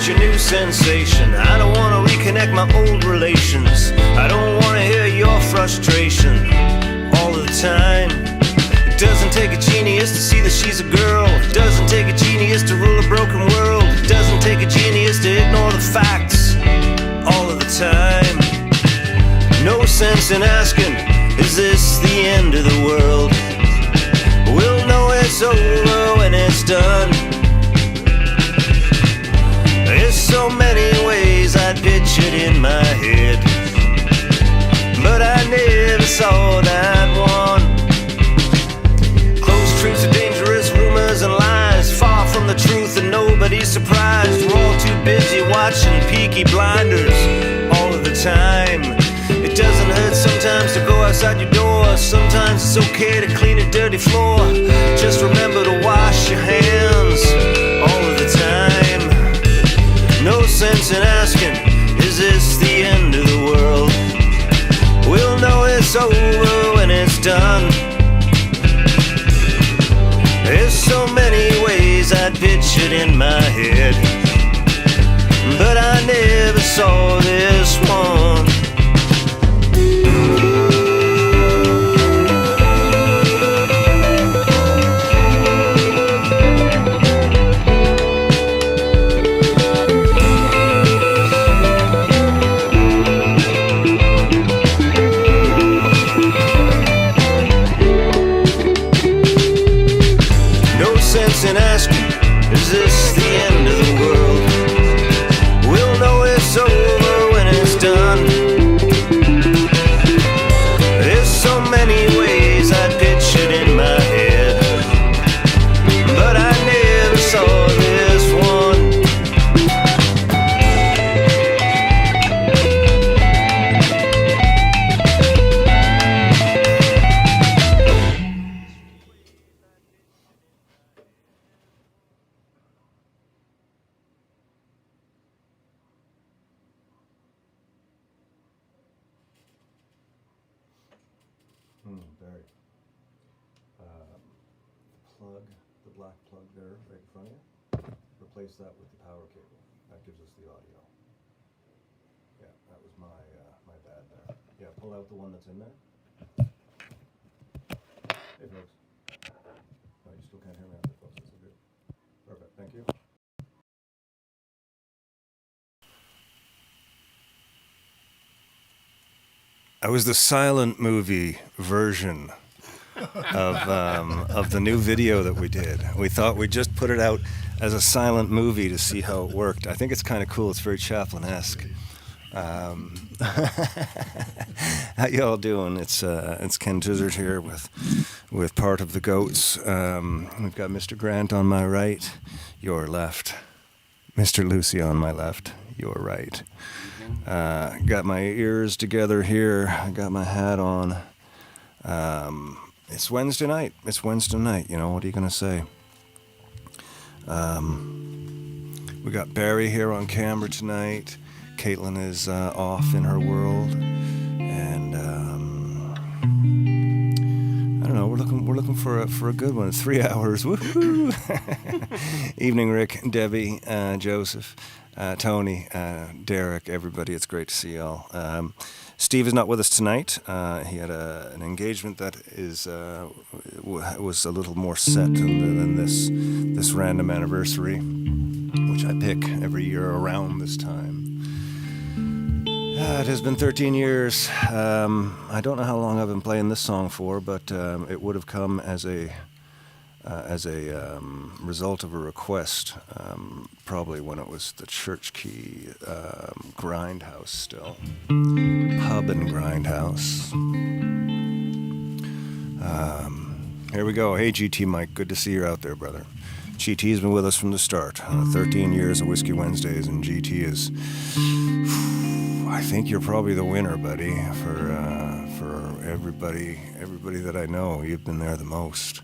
want your new sensation. I don't want to reconnect my old relations. I don't want to hear your frustration all of the time. It doesn't take a genius to see that she's a girl. It doesn't take a genius to rule a broken world. It doesn't take a genius to ignore the facts all of the time. No sense in asking, is this the end of the world? We'll know it's over when it's done. There's so many ways I'd pitch it in my head, but I never saw that one. Closed truths are dangerous, rumors and lies, far from the truth and nobody's surprised. We're all too busy watching Peaky Blinders all of the time. It doesn't hurt sometimes to go outside your door. Sometimes it's okay to clean a dirty floor. Just remember to wash your hands all of the time. No sense in asking, is this the end of the world? We'll know it's over when it's done. There's so many ways I'd pitch it in my head, but I never saw this one. And asking, is this the end of the world? We'll know it's over when it's done. There's so many ways I'd pitch it in my head, but I never saw this one. Very. Plug, the black plug there right in front of you, replace that with the power cable. That gives us the audio. Yeah, that was my bad there. Yeah, pull out the one that's in there. Hey folks. Oh, you still can't hear me out there, folks. That's so good. Perfect, thank you. That was the silent movie version of the new video that we did. We thought we'd just put it out as a silent movie to see how it worked. I think it's kind of cool. It's very Chaplin-esque. How y'all doing? It's Ken Tizzard here with part of the Goats. We've got Mr. Grant on my right, your left. Mr. Lucy on my left, your right. Got my ears together here. I got my hat on. It's Wednesday night. It's Wednesday night. You know, what are you going to say? We got Barry here on camera tonight. Caitlin is off in her world. And I don't know. We're looking for a good one. 3 hours. Woohoo! Evening, Rick, Debbie, Joseph. Tony, Derek, everybody, it's great to see y'all. Steve is not with us tonight. He had an engagement that was a little more set than this random anniversary, which I pick every year around this time. It has been 13 years. I don't know how long I've been playing this song for, but it would have come as a result of a request, probably when it was the Church Key Grindhouse still. Pub and Grindhouse. Here we go. Hey, GT Mike, good to see you out there, brother. GT's been with us from the start. 13 years of Whiskey Wednesdays, and GT is... I think you're probably the winner, buddy, for everybody that I know. You've been there the most.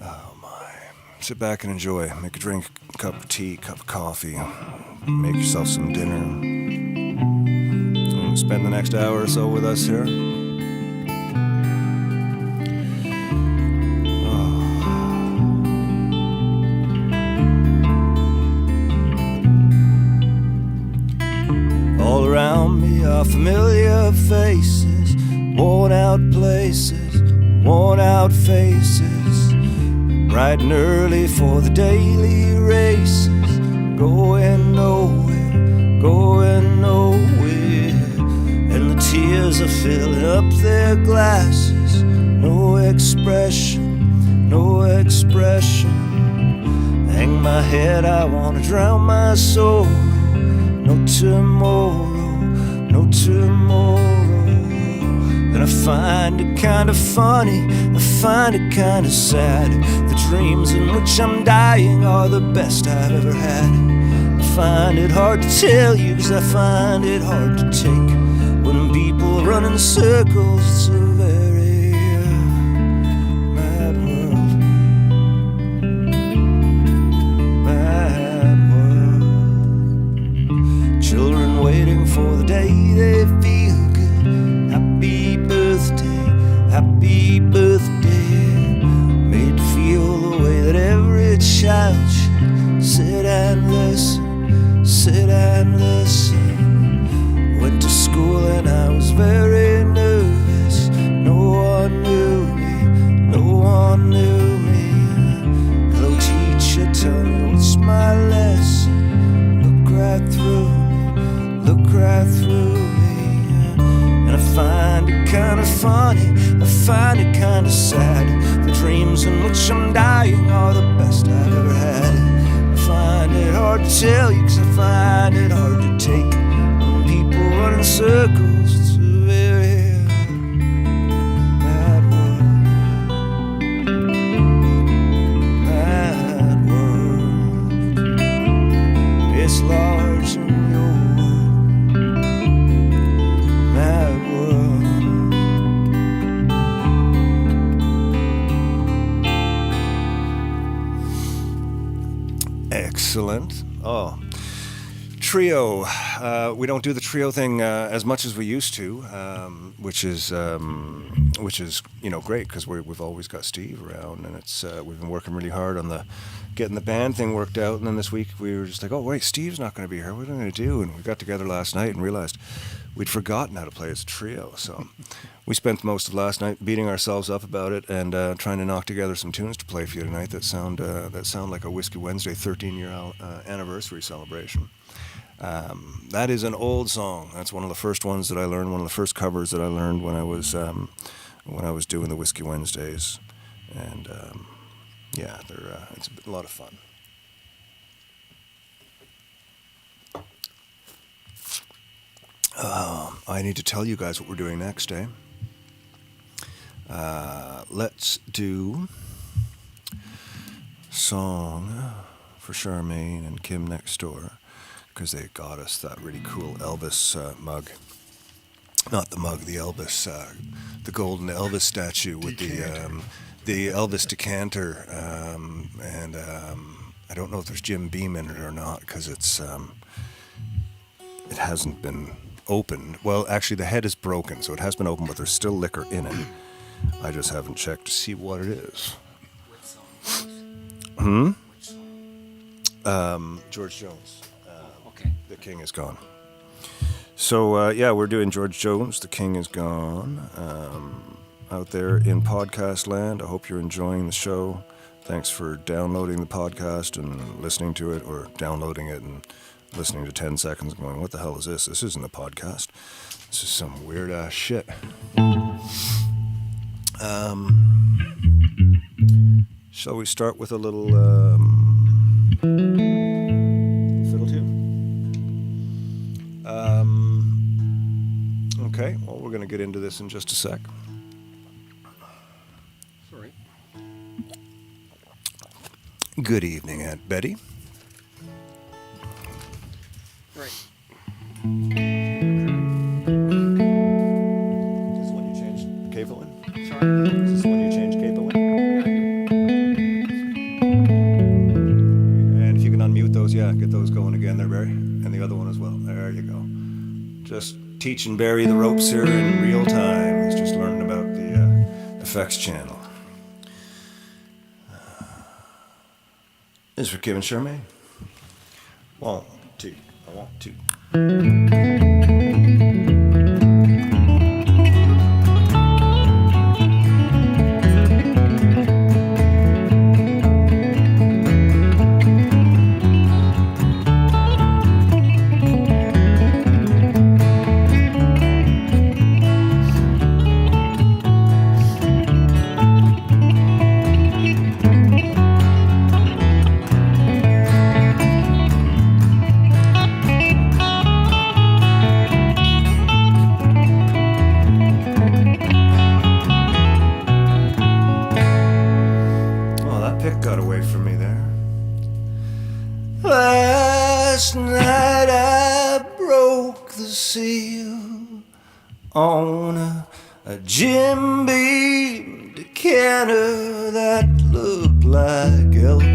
Oh my. Sit back and enjoy. Make a drink, a cup of tea, cup of coffee. Make yourself some dinner. And spend the next hour or so with us here. Oh. around me are familiar faces, worn out places, worn out faces. Bright and early for the daily races, going nowhere, going nowhere. And the tears are filling up their glasses, no expression, no expression. Hang my head, I wanna drown my sorrow. No tomorrow, no tomorrow. And I find it kinda funny, I find it kinda sad. The dreams in which I'm dying are the best I've ever had. I find it hard to tell you, 'cause I find it hard to take. When people run in circles, it's a very mad world. Mad world. Children waiting for the day they feel good. Happy birthday, happy birthday. Made to feel the way that every child should. Sit and listen, sit and listen. Went to school and I was very nervous. No one knew me, no one knew me. Hello teacher, tell me what's my lesson. Look right through me, look right through me. And I find it kinda funny, I find it kinda sad. The dreams in which I'm dying are the best I've ever had. I find it hard to tell you, 'cause I find it hard to take. When people run in circles, it's a very mad world. Mad world. It's large in your world. Mad world. Excellent. Oh, trio. We don't do the trio thing as much as we used to, which is great, because we've always got Steve around, and it's we've been working really hard on getting the band thing worked out. And then this week we were just like, oh wait, Steve's not going to be here. What are we going to do? And we got together last night and realized we'd forgotten how to play as a trio. So we spent most of last night beating ourselves up about it and trying to knock together some tunes to play for you tonight that sound like a Whiskey Wednesday 13-year anniversary celebration. That is an old song. That's one of the first ones that I learned, one of the first covers that I learned when I was doing the Whiskey Wednesdays. And it's a lot of fun. I need to tell you guys what we're doing next, eh? Let's do song for Charmaine and Kim next door, because they got us that really cool Elvis mug. Not the mug, the Elvis, the golden Elvis statue with the Elvis decanter, and I don't know if there's Jim Beam in it or not, because it hasn't been opened. Well, actually, the head is broken, so it has been opened, but there's still liquor in it. I just haven't checked to see what it is. George Jones. Okay. The King is Gone. So, we're doing George Jones, The King is Gone, out there in podcast land. I hope you're enjoying the show. Thanks for downloading the podcast and listening to it, or downloading it and listening to 10 seconds and going, what the hell is this? This isn't a podcast. This is some weird-ass shit. Shall we start with a little fiddle tune? Okay, well, we're going to get into this in just a sec. Sorry. Good evening, Aunt Betty. Right. Is this when you changed capo in? Sorry. Is this when you changed capo in? And if you can unmute those, get those going again there, Barry. And the other one as well. There you go. Just teaching Barry the ropes here in real time. He's just learning about the effects channel. This is for Kim and Charmaine. 1, 2. I want 2. see you on a Jim Beam decanter that looked like Elvis.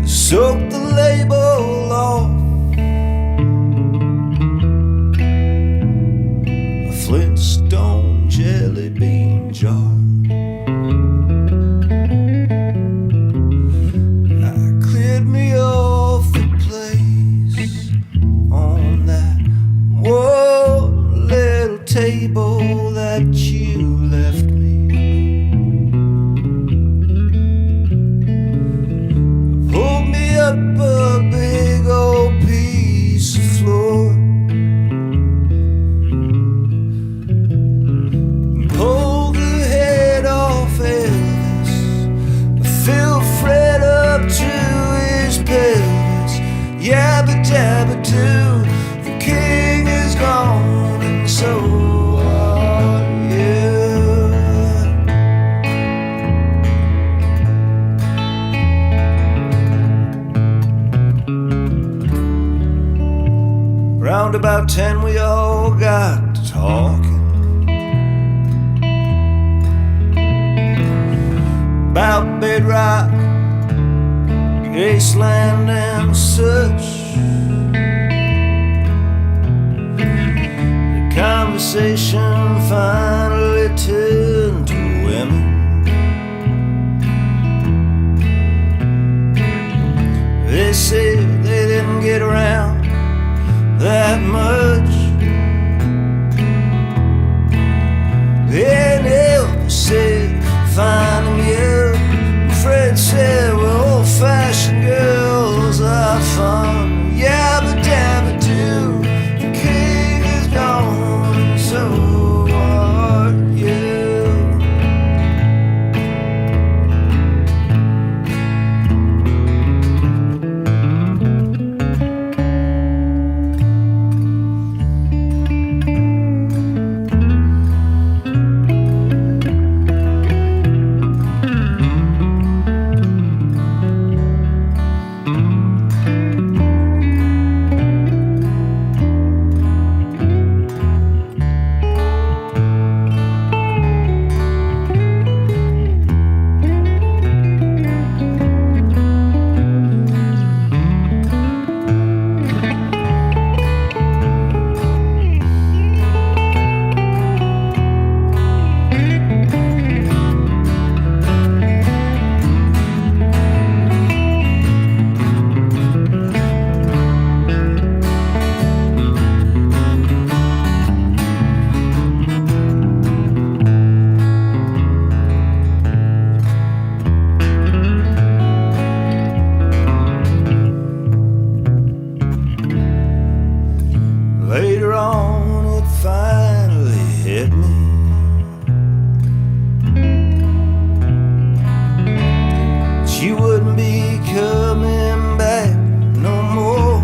Soak the label off a Flintstone jelly bean jar. Table that you left me. Pulled me up a big old piece of floor. Pulled the head off Elvis. I filled Fred up to his pelvis. Yabba dabba doo, the king is gone, and so round about 10 we all got to talking about bedrock, Graceland and such. The conversation finally turned to women. They said they didn't get around that much. And Elvis said, find him you. And Fred said, well, old-fashioned girls are fun. Yabba dabba doo, the king is gone, and so are you. Later on it finally hit me. She wouldn't be coming back no more.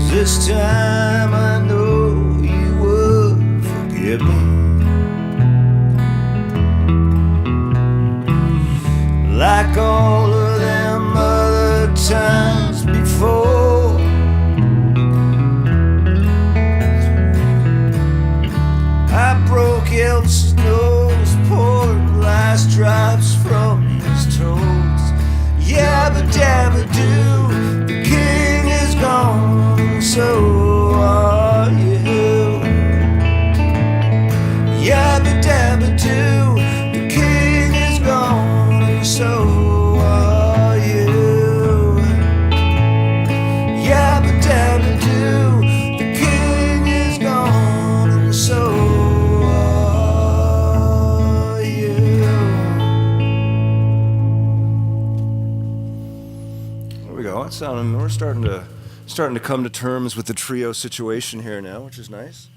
This time I know you would forgive me. Like all of them other times before. I broke Elvis's nose, poured last drops from his toes. Yabba dabba doo, the king is gone, and so are you. Yabba dabba doo, the king is gone, and so are you. Yabba dabba doo, the king is gone, and so are you. There we go. It's sounding. We're starting to come to terms with the trio situation here now, which is nice.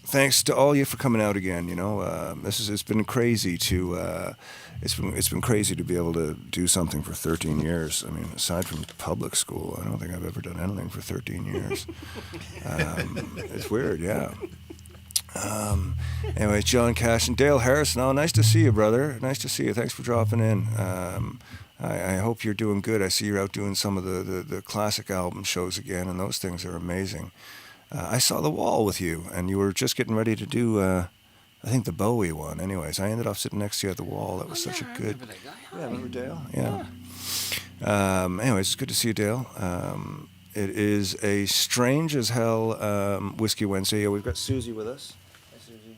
Thanks to all you for coming out again. You know, it's been crazy to it's been crazy to be able to do something for 13 years. I mean, aside from public school, I don't think I've ever done anything for 13 years. It's weird, yeah. Anyway, John Cash and Dale Harrison. Oh, nice to see you, brother. Nice to see you. Thanks for dropping in. I hope you're doing good. I see you're out doing some of the classic album shows again, and those things are amazing. I saw The Wall with you, and you were just getting ready to do, I think, the Bowie one. Anyways, I ended up sitting next to you at The Wall. That was such a good... Remember that guy? Yeah, remember Dale? Yeah. Anyways, it's good to see you, Dale. It is a strange as hell Whiskey Wednesday. Yeah, we've got Susie with us. Hi, Susie.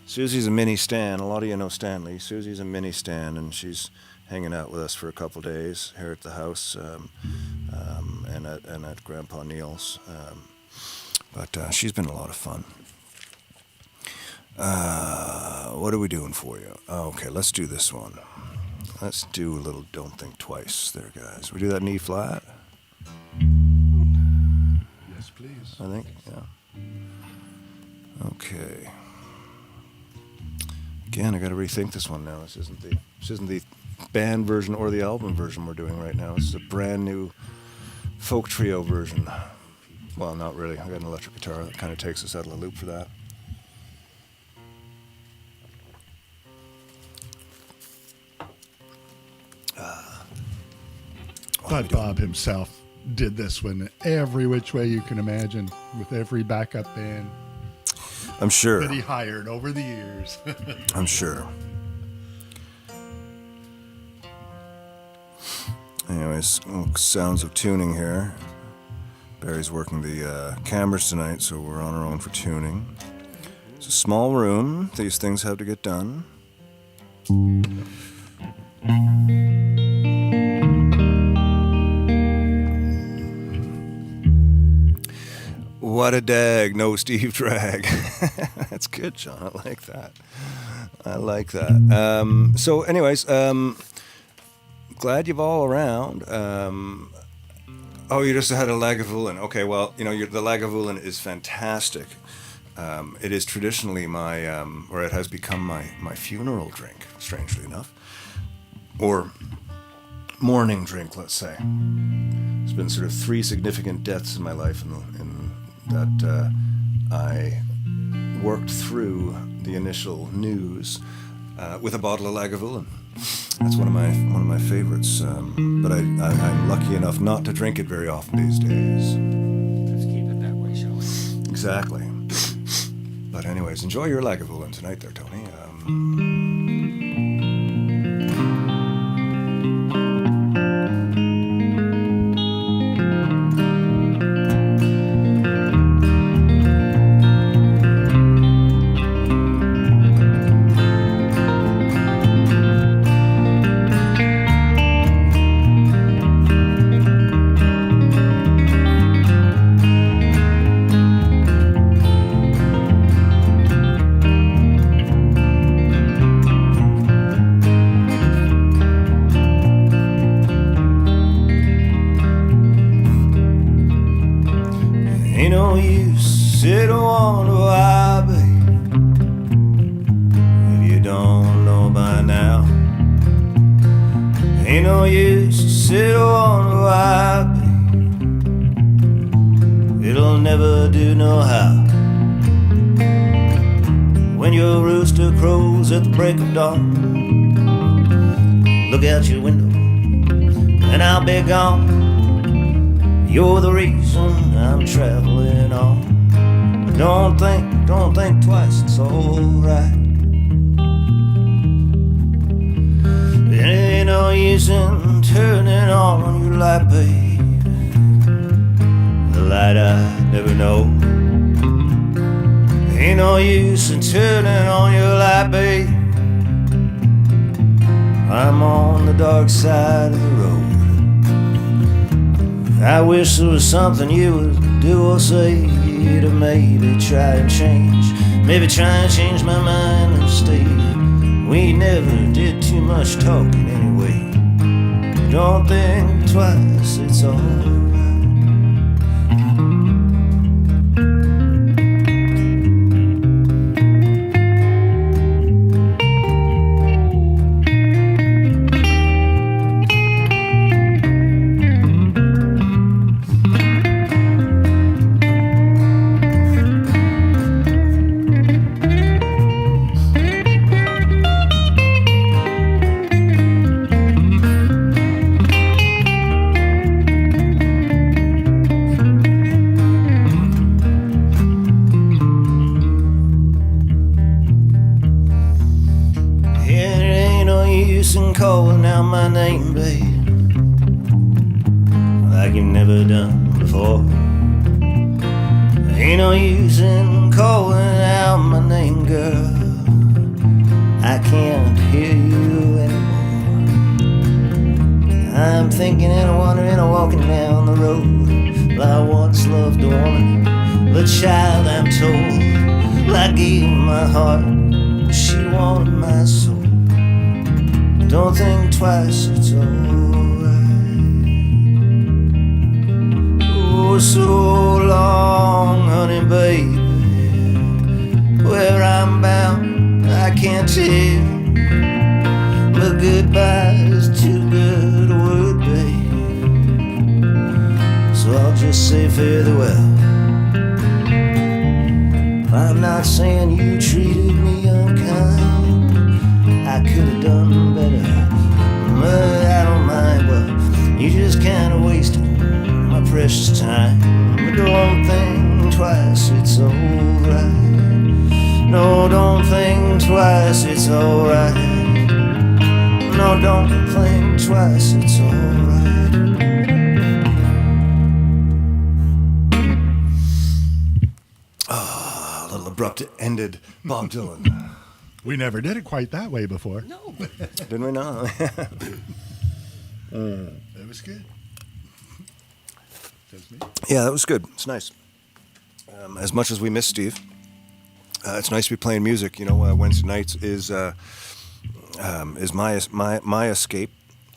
Susie's a mini Stan. A lot of you know Stanley. Susie's a mini Stan, and she's hanging out with us for a couple days here at the house and at Grandpa Neil's. But she's been a lot of fun. What are we doing for you? Okay, let's do this one. Let's do a little Don't Think Twice there, guys. We do that in E flat? Yes, please. I think, yeah. Okay. Again, I got to rethink this one now. This isn't the band version or the album version we're doing right now. This is a brand new folk trio version. Well, not really. I got an electric guitar that kind of takes us out of the loop for that. But Bob himself did this one every which way you can imagine, with every backup band I'm sure. that he hired over the years. I'm sure. Anyways, sounds of tuning here. Barry's working the cameras tonight, so we're on our own for tuning. It's a small room. These things have to get done. What a dag, no Steve Drag. That's good, John. I like that. I like that. So anyways, glad you've all around. Oh, you just had a Lagavulin. Okay, well, you know, the Lagavulin is fantastic. It is traditionally my, or it has become my funeral drink, strangely enough. Or mourning drink, let's say. There's been sort of 3 significant deaths in my life in that I worked through the initial news with a bottle of Lagavulin. That's one of my favorites, but I'm lucky enough not to drink it very often these days. Let's keep it that way, shall we? Exactly. But anyways, enjoy your Lagavulin tonight there, Tony. Ain't no use sit and wonder why, babe, if you don't know by now. Ain't no use sit and wonder why, babe, it'll never do no how. When your rooster crows at the break of dawn, look out your window and I'll be gone. You're the reason I'm traveling on. Don't think twice, it's alright. It ain't no use in turning on your light, babe, the light I never know. Ain't no use in turning on your light, babe, I'm on the dark side of the road. I wish there was something you would do or say to maybe try and change. Maybe try and change my mind and stay. We never did too much talking anyway. Don't think twice, it's alright. use in calling out my name, babe, like you've never done before. Ain't no use in calling out my name, girl. I can't hear you anymore. I'm thinking and wondering and walking down the road. Well, I once loved a woman, the child I'm told. Well, I gave her my heart, she wanted my soul. Don't think twice, it's alright. Oh, so long, honey, baby. Where I'm bound, I can't tell. But goodbye's too good a word, babe. So I'll just say farewell. I'm not saying you treated me unkind. I could have done better, but I don't mind. Well, you just kinda wasted my precious time. But don't think twice, it's alright. No, don't think twice, it's alright. No, don't think twice, it's alright. Ah, a little abrupt ended, Bob Dylan. We never did it quite that way before. No. Didn't we not? It was good. That's me. Yeah, that was good. It's nice. As much as we miss Steve, it's nice to be playing music. You know, Wednesday nights is my escape.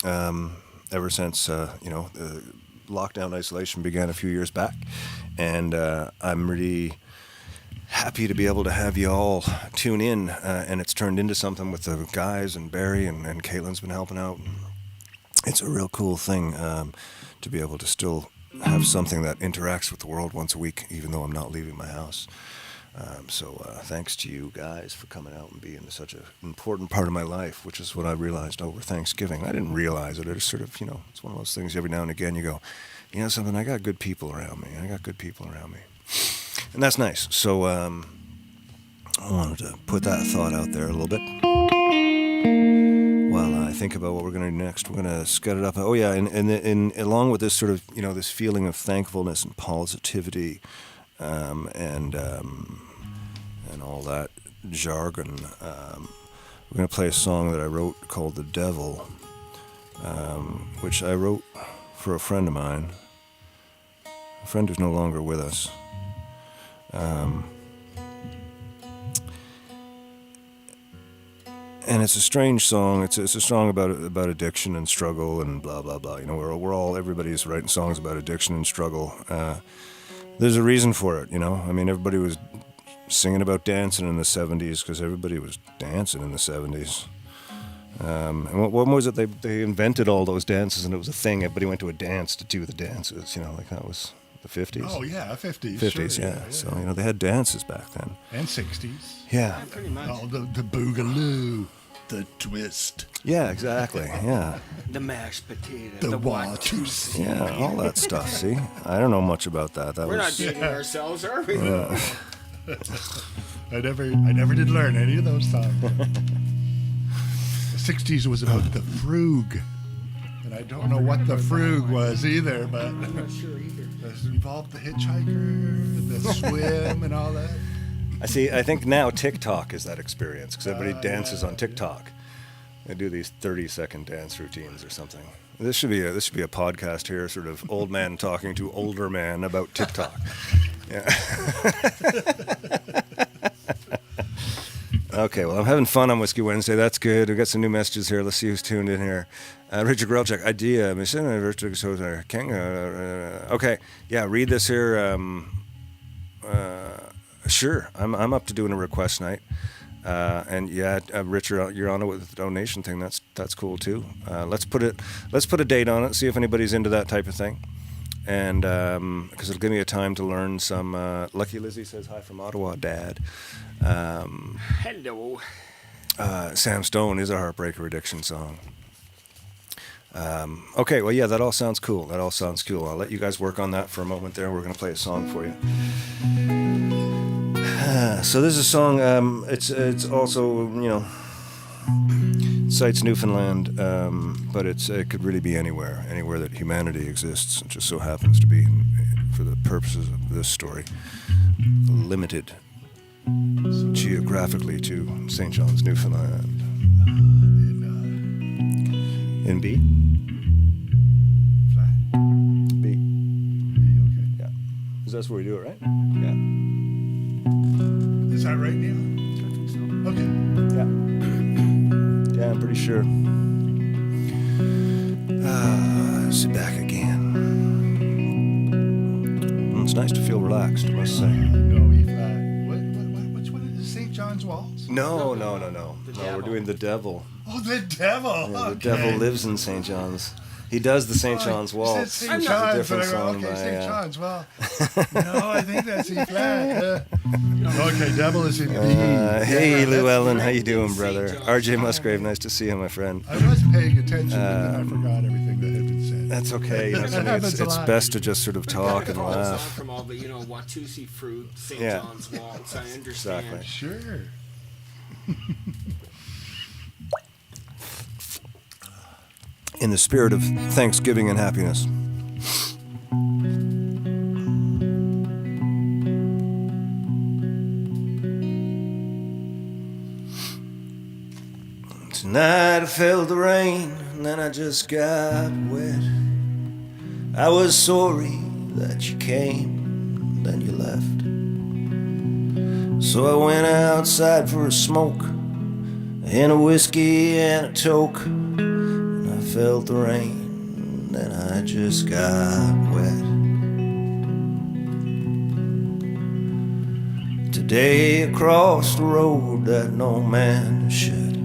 Ever since the lockdown isolation began a few years back, and I'm really happy to be able to have you all tune in, and it's turned into something with the guys and Barry and Caitlin's been helping out. It's a real cool thing to be able to still have something that interacts with the world once a week, even though I'm not leaving my house. So thanks to you guys for coming out and being such an important part of my life, which is what I realized over Thanksgiving. I didn't realize it. I just sort of, it's one of those things every now and again you go, you know something, I got good people around me. And that's nice. So I wanted to put that thought out there a little bit. While I think about what we're going to do next, we're going to scud it up. Oh yeah, and along with this sort of, this feeling of thankfulness and positivity, and all that jargon, we're going to play a song that I wrote called "The Devil," which I wrote for a friend of mine, a friend who's no longer with us. And it's a strange song. It's a song about addiction and struggle and blah blah blah. Everybody's writing songs about addiction and struggle. There's a reason for it, I mean, everybody was singing about dancing in the 70s because everybody was dancing in the 70s. And what was it? They invented all those dances, and it was a thing. Everybody went to a dance to do the dances. Like that was the 50s. Oh yeah, 50s. 50s, sure, yeah. So they had dances back then. And 60s. Yeah. Pretty much. Oh, the boogaloo, the twist, Yeah, exactly. Yeah. The mashed potato. the what? Watusi. Yeah, all that stuff. See, I don't know much about that. We're not dating ourselves, are we? I never did learn any of those songs. The 60s was about the frug. And I don't know what the frug was either, but I'm not sure either. it involved the hitchhiker, the swim, and all that. I think now TikTok is that experience because everybody dances on TikTok. They do these 30-second dance routines or something. This should be a podcast here, sort of old man talking to older man about TikTok. Yeah. Okay, well, I'm having fun on Whiskey Wednesday. That's good. We've got some new messages here. Let's see who's tuned in here. Richard Grelchuk, idea. Okay, yeah, read this here. Sure, I'm up to doing a request night. And yeah, Richard, you're on it with the donation thing. That's cool too. Let's put a date on it. See if anybody's into that type of thing. And because it'll give me a time to learn some. Lucky Lizzie says hi from Ottawa, Dad. Hello. Sam Stone is a Heartbreaker Addiction song. Okay, well, yeah, that all sounds cool. I'll let you guys work on that for a moment there. We're going to play a song for you. So this is a song, it's also, cites Newfoundland, but it could really be anywhere that humanity exists. It just so happens to be, for the purposes of this story, limited geographically to St. John's, Newfoundland. In B? Flat. B. Okay. Yeah. Because that's where we do it, right? Yeah. Is that right, Neil? Okay. Yeah. Yeah, I'm pretty sure. Sit back again. It's nice to feel relaxed, I must say. No, E flat. Which one is it? St. John's Waltz? No. The No, we're devil. doing the devil. Oh, the devil. Yeah, okay. the devil lives in St. John's. He does the St. John's You Waltz. said which St. is a John's, different but I go, song okay, by, St. John's. Well, no, I think that's E flat. Okay, devil is in B. Hey, Yeah, Llewellyn, that's- how you doing, brother? St. John's. R.J. Musgrave, nice to see you, my friend. I was paying attention, but then I forgot everything that had been said. That's okay. That happens a It's lot. best to just sort of talk and Follows on laugh. from all the, Watusi fruit, St. Yeah. John's Waltz. I understand. Exactly. Sure. In the spirit of Thanksgiving and happiness. Tonight I felt the rain, and then I just got wet. I was sorry that you came, then you left. So I went outside for a smoke, and a whiskey and a toke. And I felt the rain, then I just got wet. Today across the road that no man should,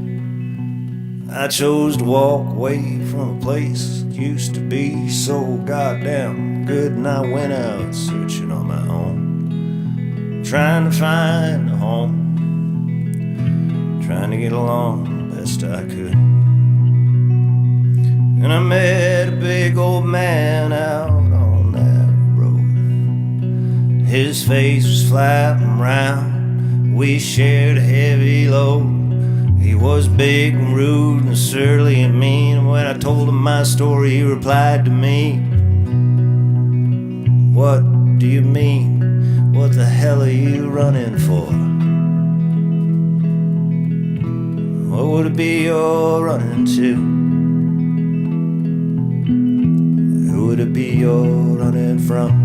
I chose to walk away from a place that used to be so goddamn good. And I went out searching on my own, trying to find a home, trying to get along the best I could. And I met a big old man out on that road. His face was flat and round, we shared a heavy load. He was big and rude and surly and mean, and when I told him my story, he replied to me, "What do you mean? What the hell are you running for? What would it be you're running to? Who would it be you're running from?"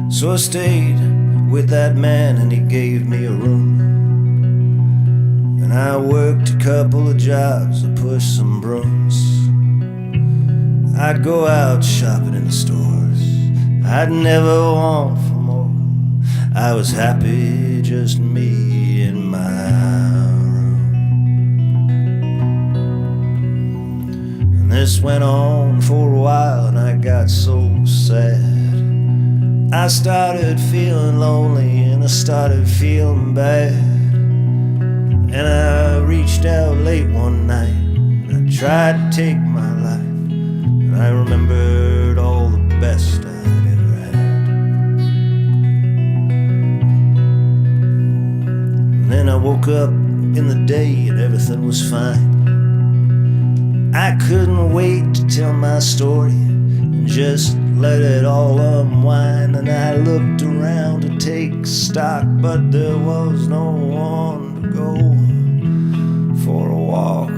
So I stayed with that man and he gave me a room, and I worked a couple of jobs to push some brooms. I'd go out shopping in the stores, I'd never want for more. I was happy, just me in my room. And this went on for a while, and I got so sad. I started feeling lonely, and I started feeling bad. And I reached out late one night, and I tried to take my life. And I remembered all the best I'd ever had. And then I woke up in the day and everything was fine. I couldn't wait to tell my story and just let it all unwind. And I looked around to take stock, but there was no one to go for a walk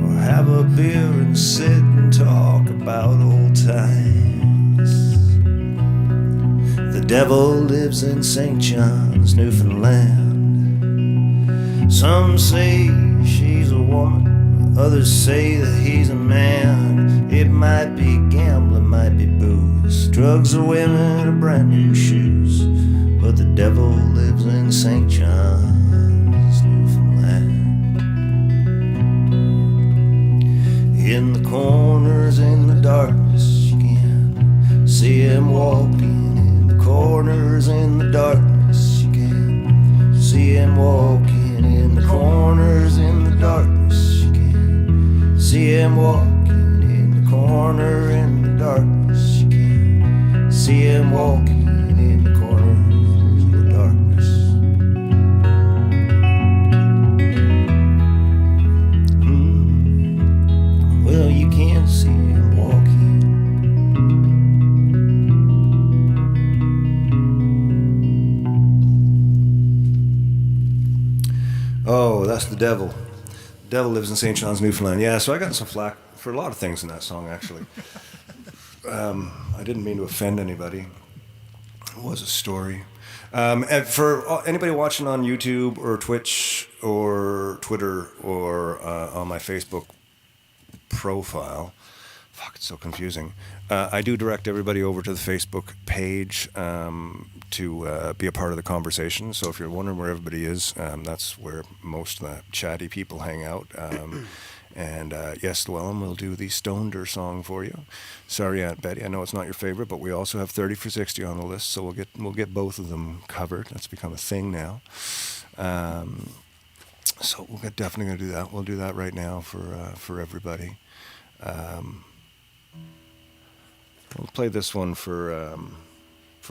or have a beer and sit and talk about old times. The devil lives in St. John's, Newfoundland. Some say she's a woman, others say that he's a man. It might be gambling, might be booze, drugs or women or brand new shoes. But the devil lives in St. John's, Newfoundland. In the corners, in the darkness, you can see him walking. In the corners, in the darkness, you can see him walking. In the corners, in the darkness, you can see him walking. Corner in the darkness, you can see him walking in the corners in the darkness. Oh, that's the devil. Devil lives in St. John's, Newfoundland. Yeah, so I got some flack for a lot of things in that song, actually. I didn't mean to offend anybody. It was a story. And for anybody watching on YouTube or Twitch or Twitter or on my Facebook profile, fuck, it's so confusing. I do direct everybody over to the Facebook page to be a part of the conversation. So if you're wondering where everybody is, that's where most of the chatty people hang out. And yes, Llewellyn will do the Stoner song for you. Sorry, Aunt Betty, I know it's not your favorite, but we also have 30 for 60 on the list, so we'll get both of them covered. That's become a thing now. So we're definitely going to do that. We'll do that right now for everybody. We'll play this one for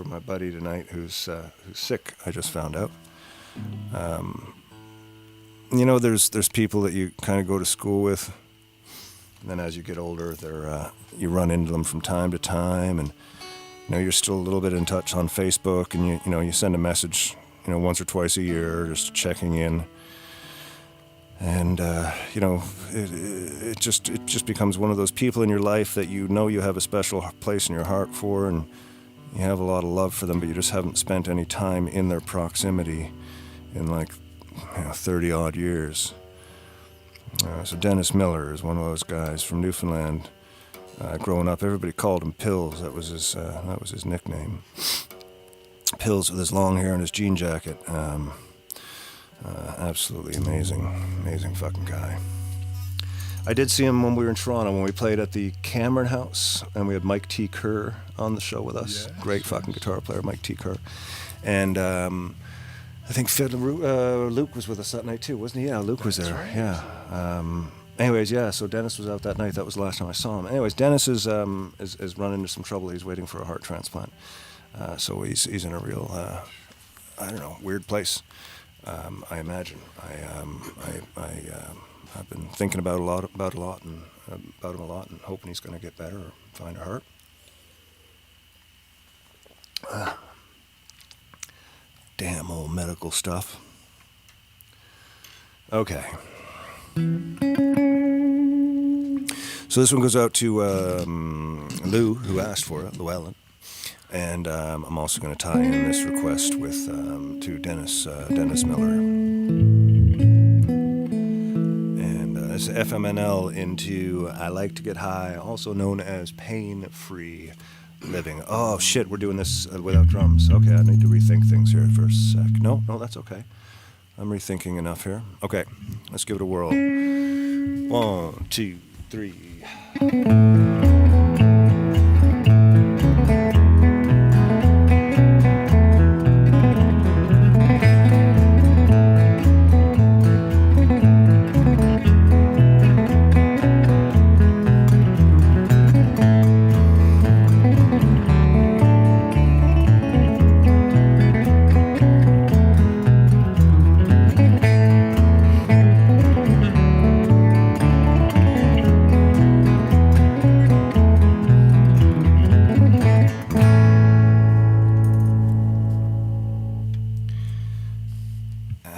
my buddy tonight who's sick. I just found out. You know, there's people that you kind of go to school with, and then as you get older, you run into them from time to time, and you know you're still a little bit in touch on Facebook, and you send a message, once or twice a year, just checking in, and it just becomes one of those people in your life that you have a special place in your heart for, and you have a lot of love for them, but you just haven't spent any time in their proximity in 30 odd years. So Dennis Miller is one of those guys from Newfoundland. Growing up, everybody called him Pills. That was his nickname. Pills with his long hair and his jean jacket. Absolutely amazing fucking guy. I did see him when we were in Toronto when we played at the Cameron House, and we had Mike T. Kerr on the show with us. Yeah, great fucking guitar player, Mike T. Kerr. And I think Luke was with us that night too, wasn't he? Yeah, Luke was there. Right. Yeah. Anyways, yeah. So Dennis was out that night. That was the last time I saw him. Anyways, Dennis is run into some trouble. He's waiting for a heart transplant. So he's in a real weird place. I imagine. I've been thinking about him a lot, and hoping he's going to get better or find a heart. Damn old medical stuff. Okay. So this one goes out to Lou, who asked for it, Llewellyn. And I'm also going to tie in this request with to Dennis Miller. And it's FMNL into I Like to Get High, also known as Pain-Free Living. Oh shit, we're doing this without drums. Okay, I need to rethink things here for a sec. No, that's okay. I'm rethinking enough here. Okay, let's give it a whirl. 1, 2, 3.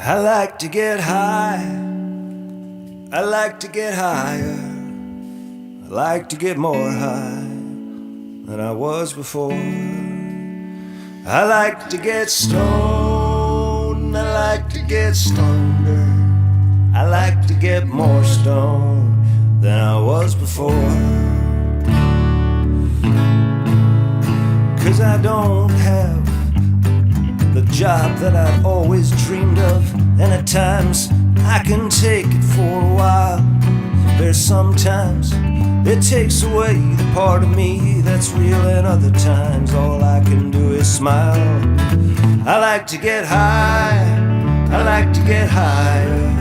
I like to get high, I like to get higher, I like to get more high than I was before. I like to get stoned, I like to get stronger, I like to get more stoned than I was before. 'Cause I don't have the job that I've always dreamed of, and at times I can take it for a while. There's sometimes it takes away the part of me that's real, and other times all I can do is smile. I like to get high, I like to get higher,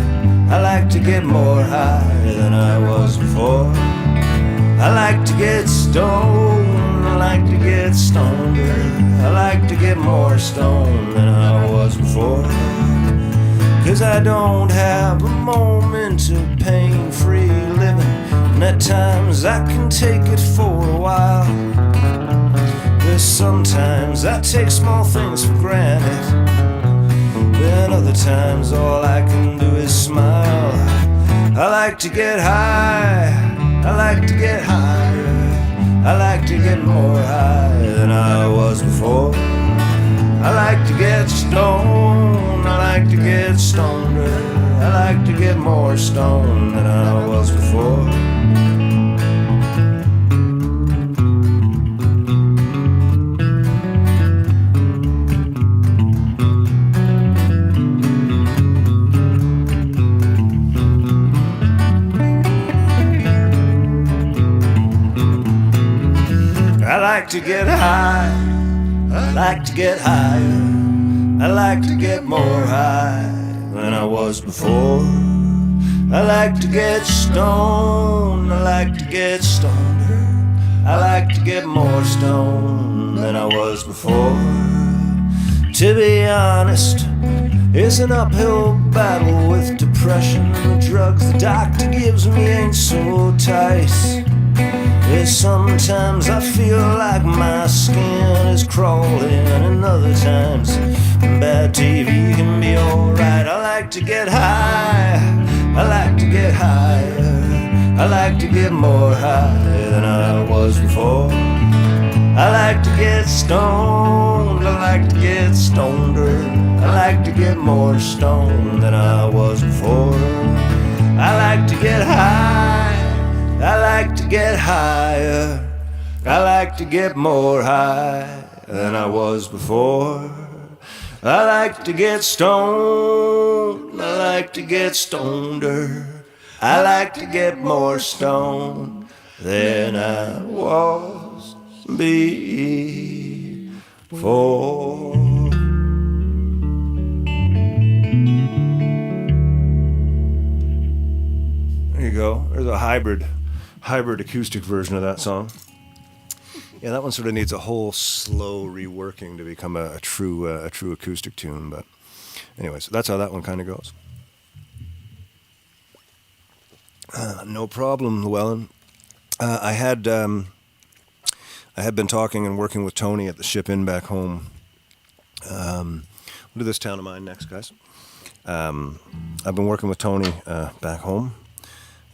I like to get more high than I was before. I like to get stoned, I like to get stronger, I like to get more stoned than I was before. 'Cause I don't have a moment of pain-free living, and at times I can take it for a while. There's sometimes I take small things for granted, Then other times all I can do is smile. I like to get high, I like to get higher, I like to get more high than I was before. I like to get stoned, I like to get stoneder, I like to get more stoned than I was before. I like to get high, I like to get higher, I like to get more high than I was before. I like to get stoned, I like to get stoneder, I like to get more stoned than I was before. To be honest, it's an uphill battle with depression. The drugs the doctor gives me ain't so tight. Yeah, sometimes I feel like my skin is crawling, and other times bad TV can be alright. I like to get high, I like to get higher, I like to get more high than I was before. I like to get stoned, I like to get stoneder, I like to get more stoned than I was before. I like to get high, I like to get higher, I like to get more high than I was before. I like to get stoned, I like to get stoneder, I like to get more stoned than I was before. There you go. There's a hybrid acoustic version of that song. Yeah, that one sort of needs a whole slow reworking to become a true acoustic tune. But anyway, so that's how that one kind of goes. No problem, Llewellyn. I had been talking and working with Tony at the Ship Inn back home. We'll do this town of mine next, guys. I've been working with Tony back home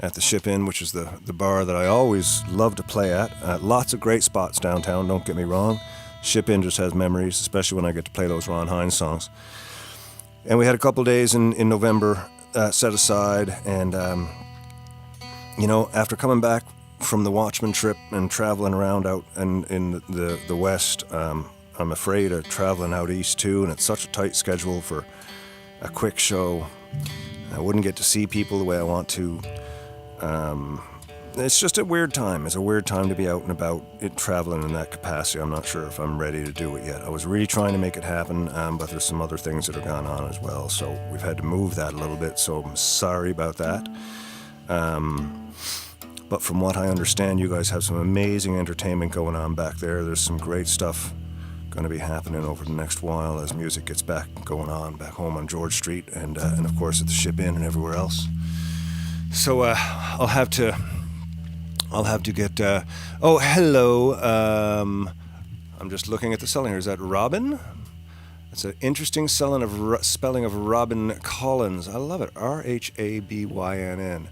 at the Ship Inn, which is the bar that I always love to play at. Lots of great spots downtown, don't get me wrong. Ship Inn just has memories, especially when I get to play those Ron Hines songs. And we had a couple days in November set aside, and after coming back from the Watchman trip and traveling around out in the West, I'm afraid of traveling out east too, and it's such a tight schedule for a quick show. I wouldn't get to see people the way I want to. It's just a weird time. It's a weird time to be out and about traveling in that capacity. I'm not sure if I'm ready to do it yet. I was really trying to make it happen, but there's some other things that have gone on as well, so we've had to move that a little bit, so I'm sorry about that. But from what I understand, you guys have some amazing entertainment going on back there. There's some great stuff going to be happening over the next while as music gets back going on back home on George Street and of course at the Ship Inn and everywhere else. So I'll have to get. Oh, hello. I'm just looking at the spelling here. Is that Robin? It's an interesting spelling of Robin Collins. I love it. Rhabynn.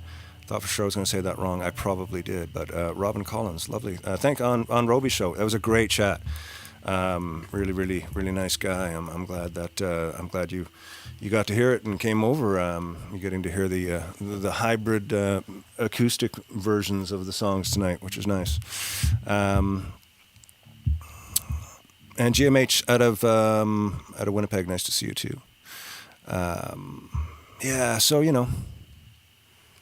Thought for sure I was going to say that wrong. I probably did, but Robin Collins, lovely. Thank on Roby's show. That was a great chat. Really, really, really nice guy. I'm glad that you got to hear it and came over. You're getting to hear the hybrid acoustic versions of the songs tonight, which is nice. And GMH out of Winnipeg, nice to see you too. Yeah, so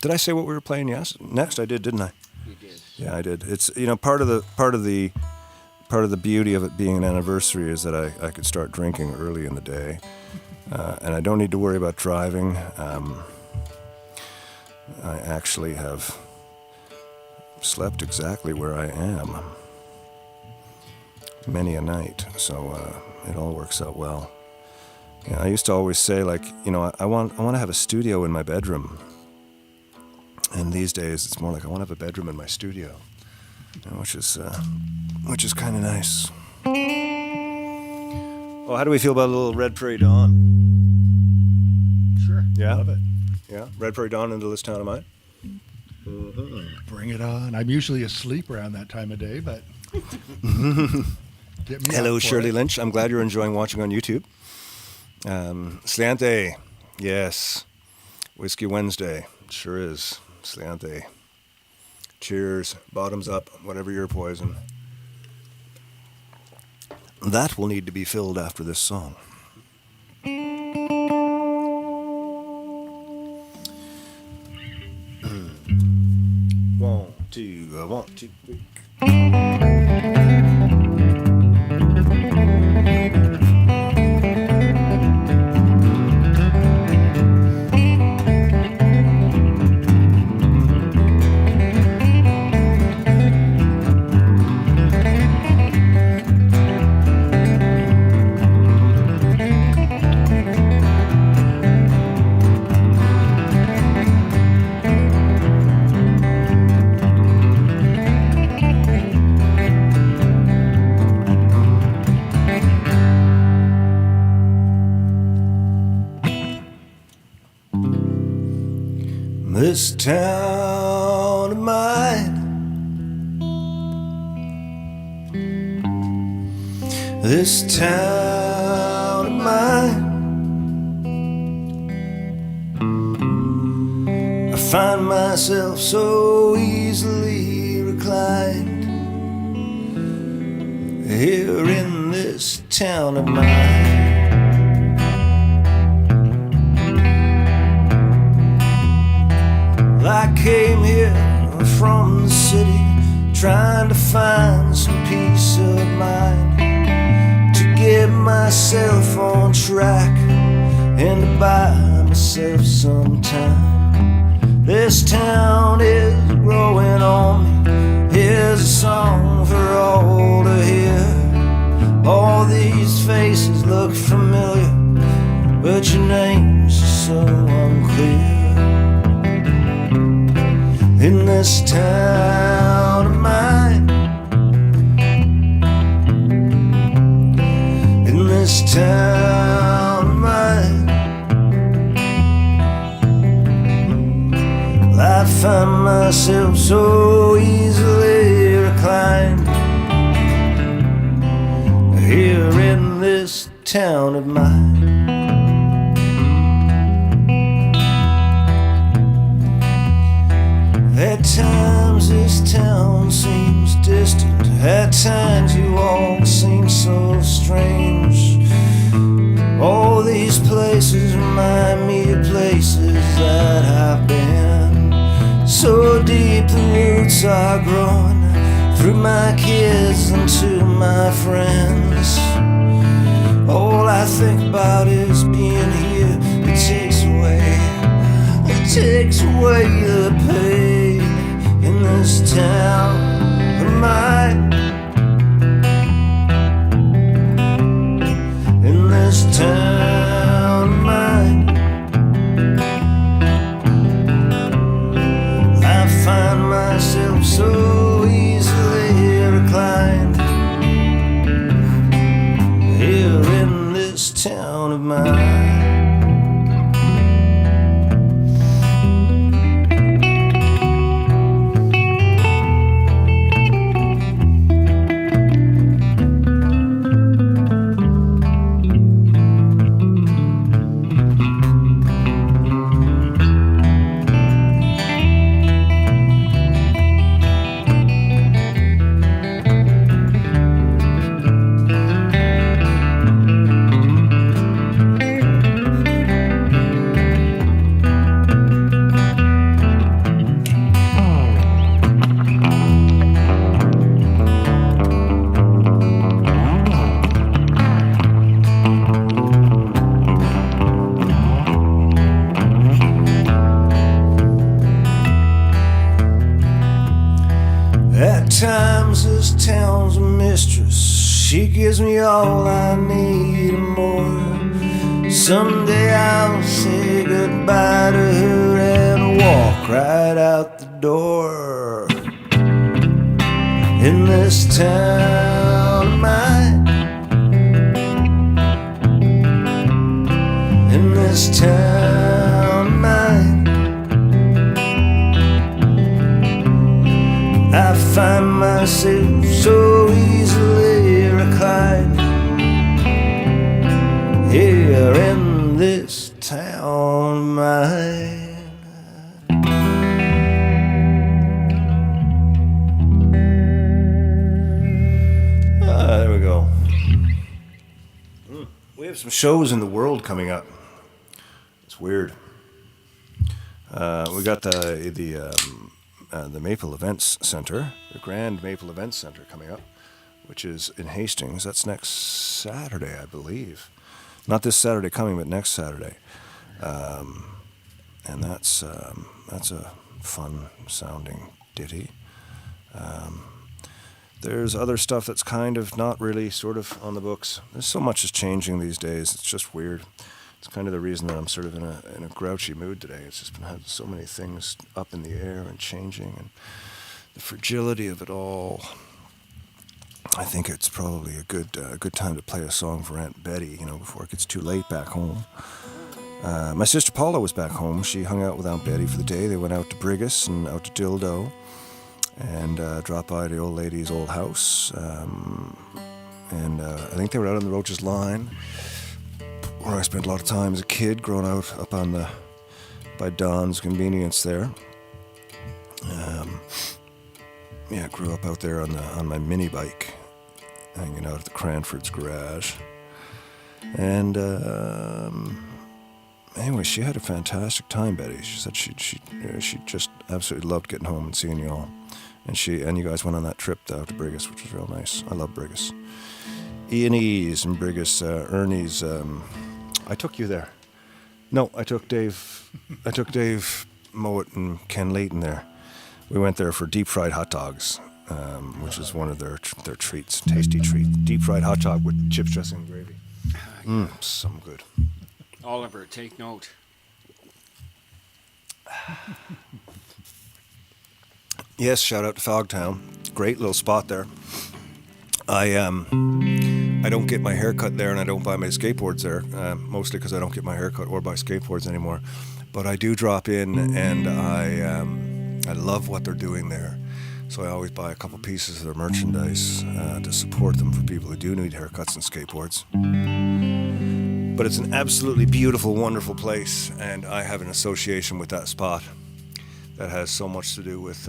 did I say what we were playing? Yes. Next, I did, didn't I? You did. Yeah, I did. It's part of the beauty of it being an anniversary is that I could start drinking early in the day, and I don't need to worry about driving. I actually have slept exactly where I am many a night, so it all works out well. Yeah, I used to always say, I want to have a studio in my bedroom. And these days, it's more like I want to have a bedroom in my studio, which is kind of nice. Oh, how do we feel about a little Red Prairie Dawn? Yeah? Love it. Yeah? Red Prairie Dawn into this town of mine? Bring it on. I'm usually asleep around that time of day, but get me Hello, up for Shirley it. Lynch. I'm glad you're enjoying watching on YouTube. Sliante. Yes. Whiskey Wednesday. Sure is. Sliante. Cheers. Bottoms up. Whatever your poison. That will need to be filled after this song. One, two, three. This town of mine, this town of mine, I find myself so easily reclined here in this town of mine. I came here from the city trying to find some peace of mind, to get myself on track and to buy myself some time. This town is growing on me. Here's a song for all to hear. All these faces look familiar, but your names are so unclear. In this town of mine, in this town of mine, I find myself so easily reclined here in this town of mine. At times this town seems distant. At times you all seem so strange. All these places remind me of places that I've been. So deep the roots are growing through my kids and to my friends. All I think about is being here. It takes away the pain in this town of mine. In this town of mine, I find myself so easily reclined here in this town of mine. At times this town's a mistress. She gives me all I need and more. Someday I'll say goodbye to her and walk right out the door. In this town of mine, in this town myself so easily reclined here in this town of mine. There we go. We have some shows in the world coming up. It's weird. We got the Maple Events Center, the Grand Maple Events Center coming up, which is in Hastings. That's next Saturday, I believe. Not this Saturday coming, but next Saturday. And that's a fun sounding ditty. There's other stuff that's kind of not really sort of on the books. There's so much is changing these days. It's just weird. It's kind of the reason that I'm sort of in a grouchy mood today. It's just been having so many things up in the air and changing, and the fragility of it all. I think it's probably a good time to play a song for Aunt Betty, before it gets too late back home. My sister Paula was back home. She hung out with Aunt Betty for the day. They went out to Brigus and out to Dildo, and dropped by the old lady's old house. And I think they were out on the Roach's Line, where I spent a lot of time as a kid, growing out up by Don's Convenience there. I grew up out there on my mini bike, hanging out at the Cranford's garage. And anyway, she had a fantastic time, Betty. She said she just absolutely loved getting home and seeing you all. And you guys went on that trip out to Brigus, which was real nice. I love Brigus. E&E's and Brigus, Ernie's. I took you there. No, I took Dave Mowat and Ken Layton there. We went there for deep fried hot dogs, which is one of their treats, tasty treat. Deep fried hot dog with chips, dressing, and gravy. Some good. Oliver, take note. Yes, shout out to Fogtown. Great little spot there. I don't get my hair cut there, and I don't buy my skateboards there, mostly because I don't get my hair cut or buy skateboards anymore. But I do drop in, and I love what they're doing there. So I always buy a couple pieces of their merchandise to support them for people who do need haircuts and skateboards. But it's an absolutely beautiful, wonderful place, and I have an association with that spot that has so much to do with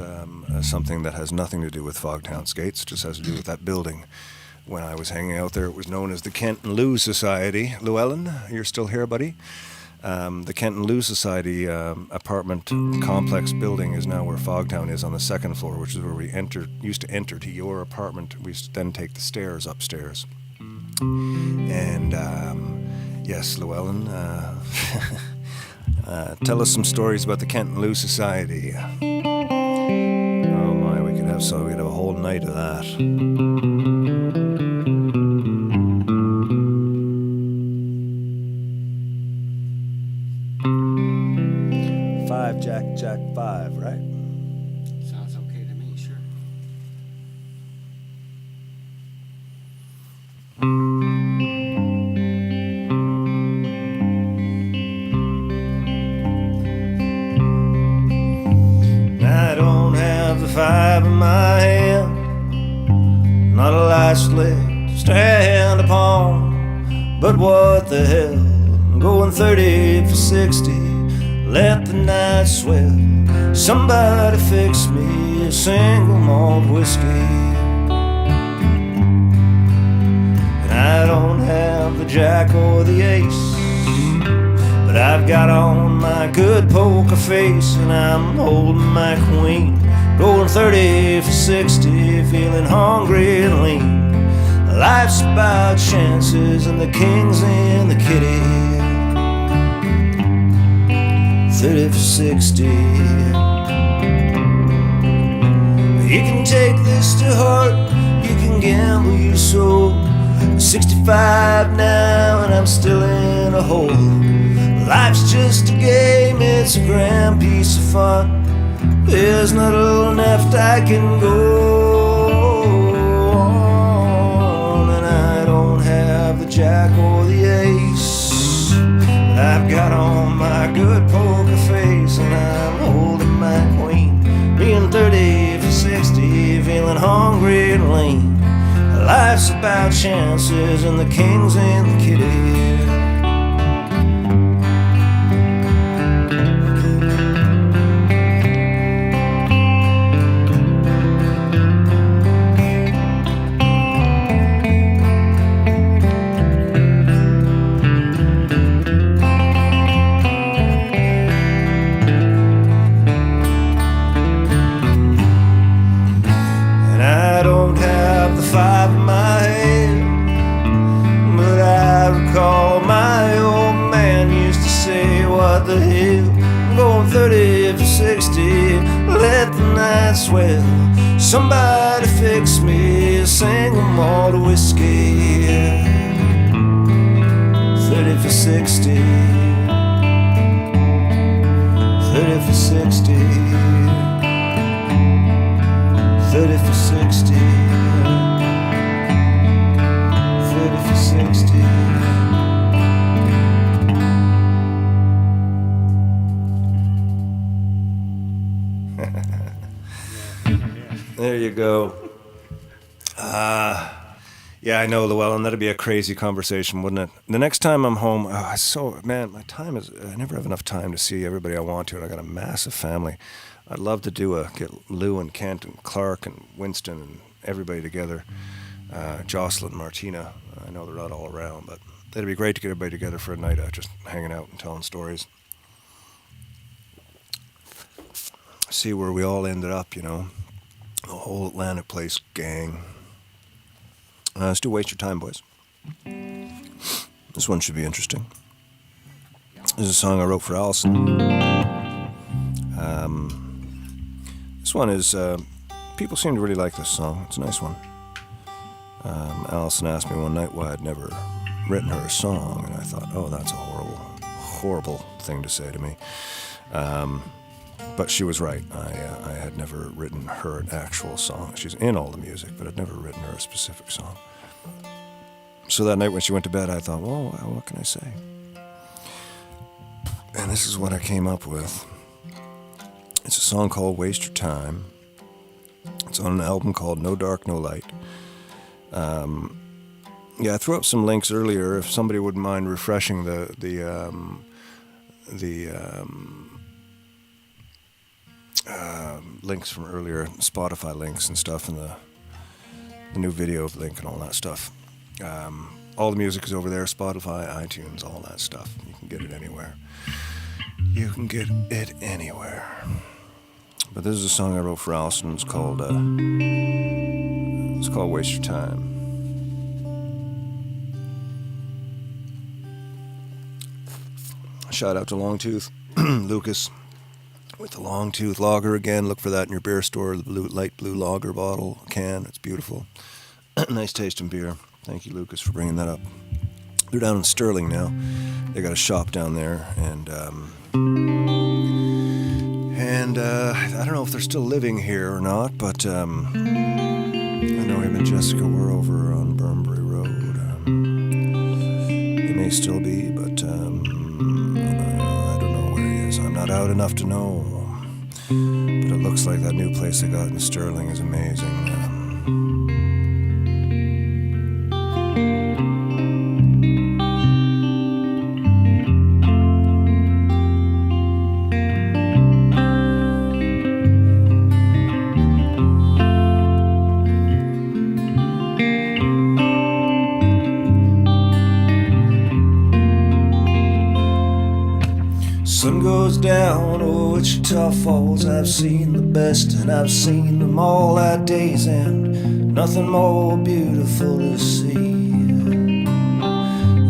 something that has nothing to do with Fogtown Skates. It just has to do with that building. When I was hanging out there, it was known as the Kent and Lou Society. Llewellyn, you're still here, buddy? The Kent and Lou Society apartment complex building is now where Fogtown is, on the second floor, which is where we used to enter to your apartment. We used to then take the stairs upstairs. And yes, Llewellyn, tell us some stories about the Kent and Lou Society. Oh my, we'd have a whole night of that. 5 Jack 5, right? Sounds okay to me, sure. I don't have the 5 in my hand, not a last leg to stand upon. But what the hell, I'm going 30 for 60, let the night swell. Somebody fix me a single malt whiskey. And I don't have the jack or the ace, but I've got on my good poker face, and I'm holding my queen, going 30 for 60, feeling hungry and lean. Life's about chances, and the king's in the kitty. 30 for 60. You can take this to heart, you can gamble your soul. 65 now and I'm still in a hole. Life's just a game, it's a grand piece of fun. There's not a little left I can go on, and I don't have the jack or the ace, but I've got on my good poker face, and I'm holding my queen, being 30 for 60, feeling hungry gasoline. Life's about chances and the king's in the kitty. The hill, I'm going 30 for 60. Let the night swell. Somebody fix me, sing them all to whiskey. 30 for 60. 30 for 60. 30 for 60. 30 for 60. There you go. Yeah, I know, Llewellyn. That'd be a crazy conversation, wouldn't it? The next time I'm home, my time is, I never have enough time to see everybody I want to, and I got a massive family. I'd love to get Lou and Kent and Clark and Winston and everybody together. Jocelyn, Martina. I know they're not all around, but it'd be great to get everybody together for a night out, just hanging out and telling stories. See where we all ended up, you know. The whole Atlantic Place gang. Let's do Waste Your Time, boys. This one should be interesting. This is a song I wrote for Allison. This one is, people seem to really like this song. It's a nice one. Allison asked me one night why I'd never written her a song, and I thought, oh, that's a horrible, horrible thing to say to me. But she was right. I had never written her an actual song. She's in all the music, but I'd never written her a specific song. So that night when she went to bed, I thought, well, what can I say? And this is what I came up with. It's a song called Waste Your Time. It's on an album called No Dark, No Light. Yeah, I threw up some links earlier. If somebody wouldn't mind refreshing the links from earlier, Spotify links and stuff, and the new video link and all that stuff. All the music is over there, Spotify, iTunes, all that stuff. You can get it anywhere. You can get it anywhere. But this is a song I wrote for Allison. It's called Waste Your Time. Shout out to Longtooth, Lucas. With the Longtooth lager again. Look for that in your beer store. The light blue lager bottle can. It's beautiful. Nice tasting beer. Thank you, Lucas, for bringing that up. They're down in Sterling now. They got a shop down there, and I don't know if they're still living here or not, but I know him and Jessica were over on Burnbury Road. They may still be, but I don't know where he is. I'm not out enough to know, but it looks like that new place they got in Sterling is amazing. Sun goes down over Wichita Falls. I've seen the best and I've seen them all at day's end. Nothing more beautiful to see.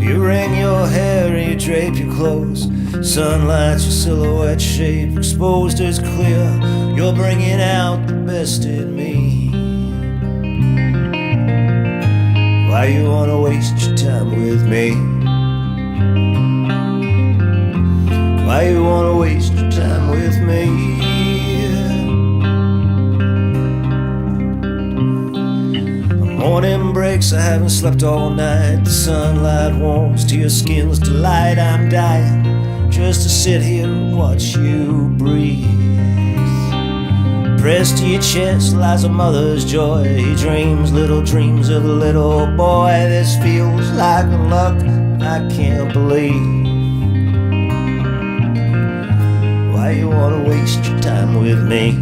You wring your hair and you drape your clothes. Sunlight's your silhouette shape exposed as clear. You're bringing out the best in me. Why you wanna waste your time with me? Why you wanna waste your time with me? The morning breaks, I haven't slept all night. The sunlight warms to your skin's delight. I'm dying just to sit here and watch you breathe. Pressed to your chest lies a mother's joy. He dreams little dreams of a little boy. This feels like a luck I can't believe. Why you wanna waste your time with me?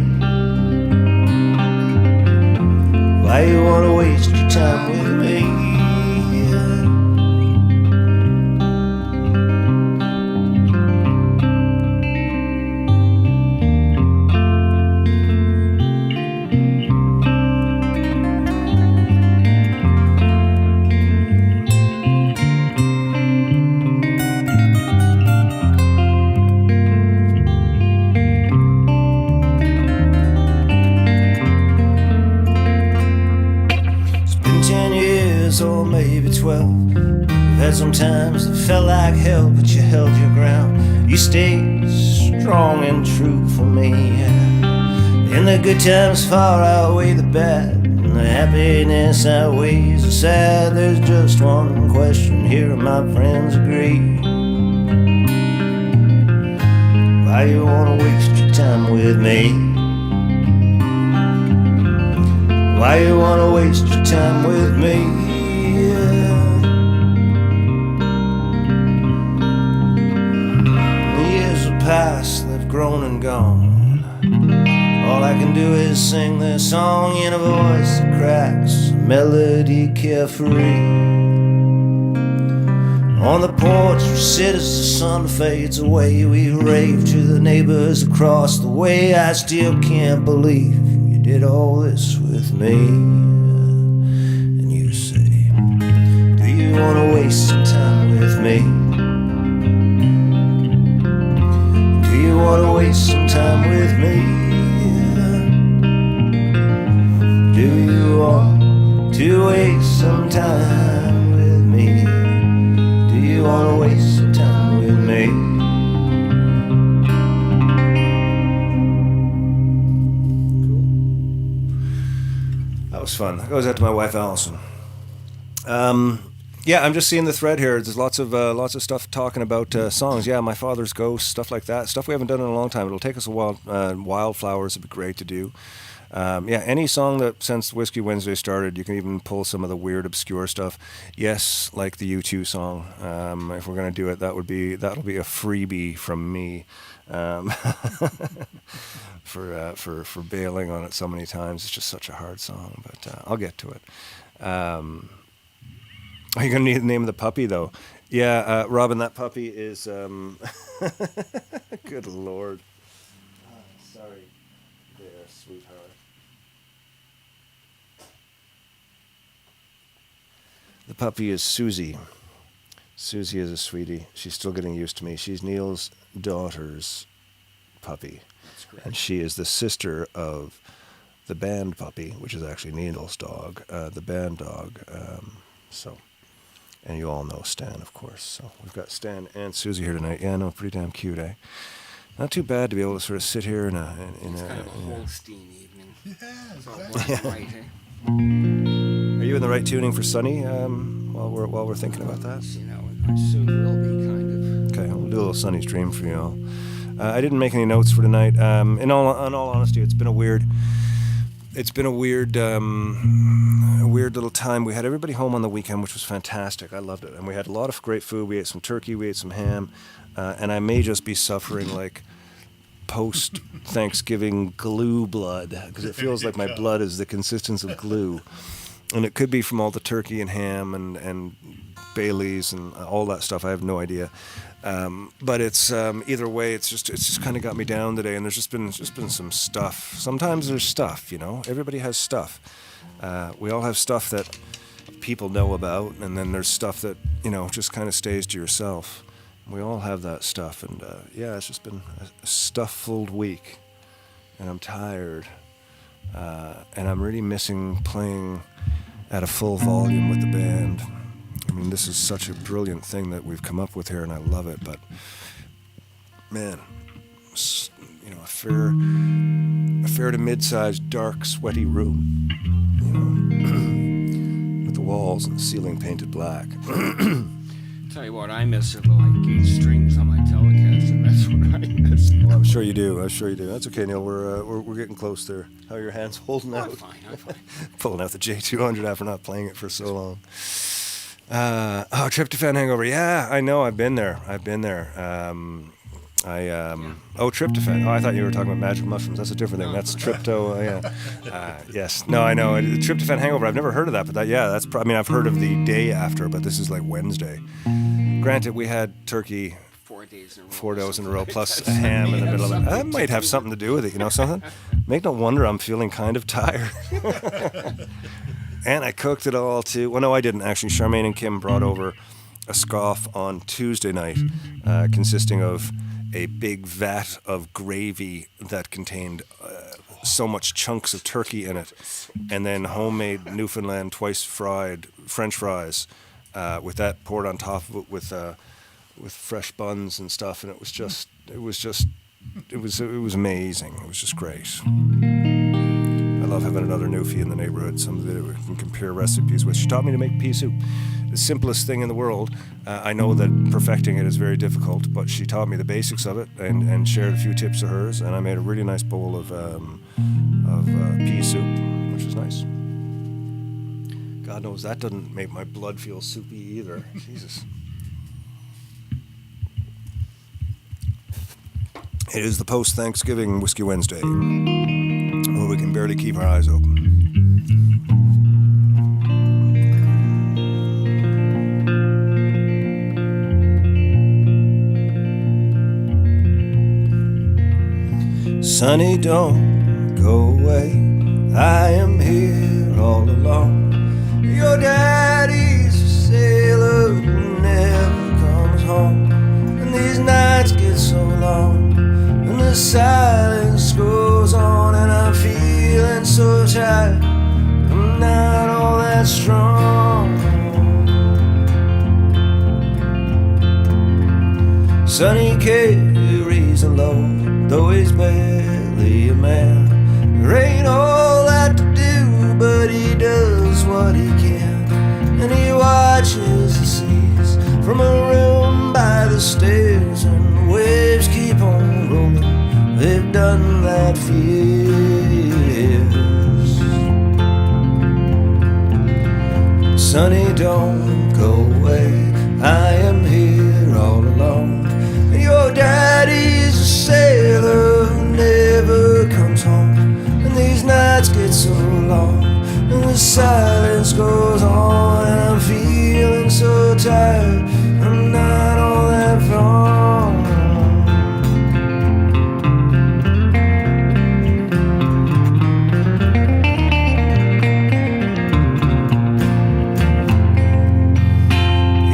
Why you wanna waste your time with me? Or maybe 12. We've had some times that felt like hell, but you held your ground. You stayed strong and true for me. And the good times far outweigh the bad, and the happiness outweighs the sad. There's just one question here, and my friends agree. Why you wanna waste your time with me? Why you wanna waste your time with me? Past, they've grown and gone. All I can do is sing this song in a voice that cracks, a melody carefree. On the porch we sit as the sun fades away. We rave to the neighbors across the way. I still can't believe you did all this with me. And you say, do you want to waste some time with me? Do you want to waste some time with me? Do you want to waste some time with me? Do you want to waste some time with me? Cool. That was fun. That goes out to my wife, Allison. Yeah, I'm just seeing the thread here. There's lots of stuff talking about songs. Yeah, My Father's Ghost, stuff like that. Stuff we haven't done in a long time. It'll take us a while. Wildflowers would be great to do. Yeah, any song that since Whiskey Wednesday started, you can even pull some of the weird, obscure stuff. Yes, like the U2 song. If we're gonna do it, that'll be a freebie from me. For bailing on it so many times. It's just such a hard song, but I'll get to it. Are you going to need the name of the puppy, though? Yeah, Robin, that puppy is... Good Lord. Sorry there, sweetheart. The puppy is Susie. Susie is a sweetie. She's still getting used to me. She's Neil's daughter's puppy. That's great. And she is the sister of the band puppy, which is actually Neil's dog, the band dog. And you all know Stan, of course. So we've got Stan and Susie here tonight. Yeah, no, pretty damn cute, eh? Not too bad to be able to sort of sit here in a It's kind of a Holstein evening. Yeah, So exactly. right, eh? Are you in the right tuning for Sunny while we're thinking about that? You know, it soon will be, kind of. Okay, we'll do a little Sunny's Dream for you all. I didn't make any notes for tonight. In all honesty, it's been a weird little time. We had everybody home on the weekend, which was fantastic. I loved it. And we had a lot of great food. We ate some turkey, we ate some ham, and I may just be suffering like post-Thanksgiving glue blood, because it feels like my blood is the consistency of glue. And it could be from all the turkey and ham and Baileys and all that stuff. I have no idea. But it's either way, it's just kind of got me down today. And there's just been some stuff. Sometimes there's stuff, you know. Everybody has stuff. We all have stuff that people know about, and then there's stuff that, you know, just kind of stays to yourself. We all have that stuff, and yeah, it's just been a stuff-filled week, and I'm tired, and I'm really missing playing at a full volume with the band. I mean, this is such a brilliant thing that we've come up with here, and I love it, but man, you know, a fair to mid-sized, dark, sweaty room, you know, with the walls and the ceiling painted black. Tell you what, I miss are the like 8 strings on my Telecaster. That's what I miss. Well, I'm sure you do. I'm sure you do. That's okay, Neil. We're getting close there. How are your hands holding out? I'm fine. Pulling out the J200 after not playing it for so long. Tryptophan hangover. Yeah, I know. I've been there. Tryptophan. Oh, I thought you were talking about magic mushrooms. That's a different thing. That's trypto. Yes. No, I know. Tryptophan hangover. I've never heard of that, but that's. I mean, I've heard of the day after, but this is like Wednesday. Granted, we had turkey 4 days in a row. 4 days in a row, plus a ham in the middle of it. That might have something to do with it. You know something? Make no wonder I'm feeling kind of tired. And I cooked it all too. Well, no, I didn't actually. Charmaine and Kim brought over a scoff on Tuesday night, consisting of a big vat of gravy that contained so much chunks of turkey in it, and then homemade Newfoundland twice fried French fries with that poured on top of it with fresh buns and stuff, and it was amazing. It was just great. I love having another newfie in the neighborhood, somebody that we can compare recipes with. She taught me to make pea soup. The simplest thing in the world. I know that perfecting it is very difficult, but she taught me the basics of it and shared a few tips of hers, and I made a really nice bowl of pea soup, which is nice. God knows that doesn't make my blood feel soupy either. Jesus. It is the post-Thanksgiving Whiskey Wednesday, where we can barely keep our eyes open. Sonny, don't go away. I am here all alone. Your daddy's a sailor who never comes home, and these nights get so long. And the silence goes on, and I'm feeling so tired. I'm not all that strong. Sonny carries a load, though he's barely a man. There ain't all that to do, but he does what he can. And he watches the seas from a room by the stairs, and the waves keep on rolling. They've done that for years. Sonny, don't go away. I am here all alone. Your daddy's a sailor who never comes home, and these nights get so long, and the silence goes on, and I'm feeling so tired. I'm not all that wrong.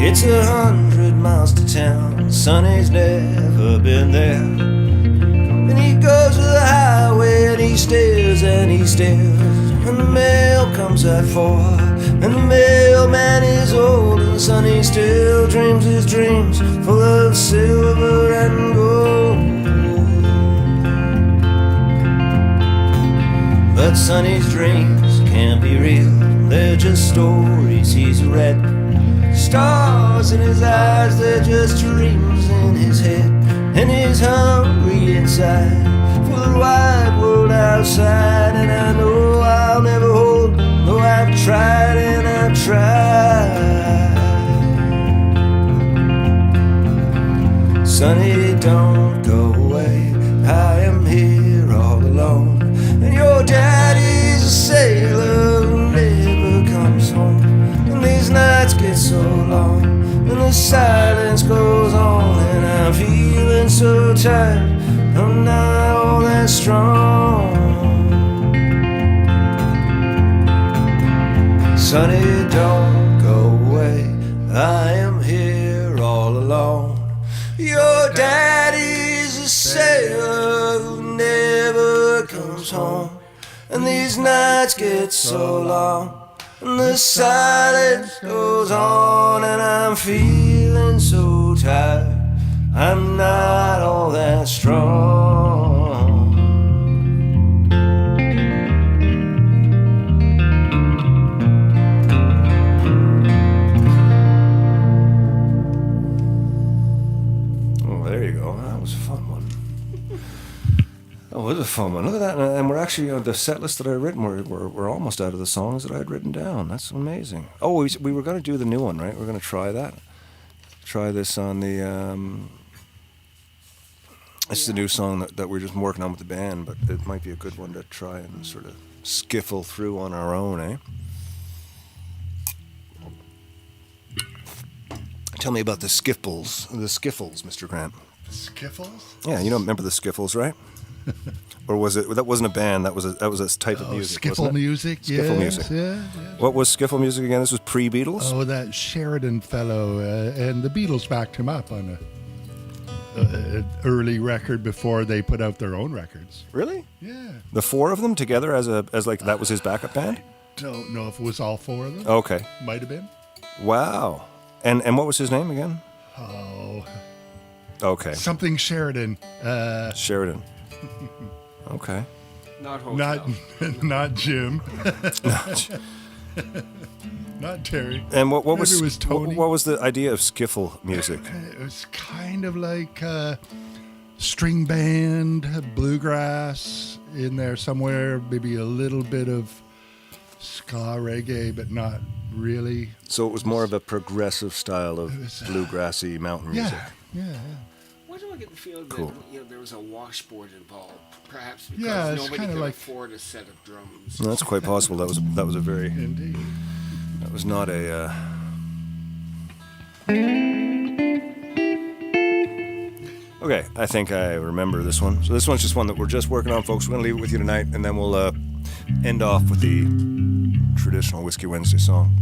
It's 100 miles to town. Sonny's never been there, and he goes to the highway and he stares and he stares. And the mail comes at 4, and the mailman is old, and Sonny still dreams his dreams full of silver and gold. But Sonny's dreams can't be real. They're just stories he's read. Stars in his eyes, they're just dreams in his head. And he's hungry inside for the wide world outside. And I know I'll never hold him, though I've tried and I've tried. Sonny, don't go away. I am here all alone, and your daddy's a sailor who never comes home. And these nights get so long, and the silence goes on, and I'm feeling so tired. I'm not all that strong. Sonny, don't go away. I am here all alone. Your daddy's a sailor who never comes home, and these nights get so long, and the silence goes on, and I'm feeling so tired. I'm not all that strong. Oh, there you go. That was a fun one. Oh, it was a fun one. Look at that. And we're actually, the set list that I had written, we're almost out of the songs that I had written down. That's amazing. Oh, we were going to do the new one, right? We're going to try that. Try this on the... It's the new song that we're just working on with the band, but it might be a good one to try and sort of skiffle through on our own, eh? Tell me about the skiffles, Mr. Grant. The skiffles? Yeah, you don't remember the skiffles, right? Or was it? That wasn't a band. That was a type of music. Skiffle wasn't it? music. Skiffle yes, music. Yeah. What was skiffle music again? This was pre-Beatles. Oh, that Sheridan fellow, and the Beatles backed him up on an early record before they put out their own records. Really? Yeah. The four of them together as like that was his backup band. Don't know if it was all four of them. Okay. Might have been. Wow. And what was his name again? Oh. Okay. Something Sheridan. Sheridan. Okay. Not hotel. Not Jim. Not Terry. And what Maybe was it was Tony. what was the idea of skiffle music? It was kind of like string band, bluegrass in there somewhere, maybe a little bit of ska reggae, but not really. So it was more of a progressive style of bluegrassy mountain music. Yeah. Why do I get the feeling Cool. that there was a washboard involved? Perhaps because Yeah, it's nobody kinda could like- afford a set of drums. No, that's quite possible. That was a very. Indeed. That was not a. Okay, I think I remember this one. So this one's just one that we're just working on, folks. We're going to leave it with you tonight, and then we'll end off with the traditional Whiskey Wednesday song.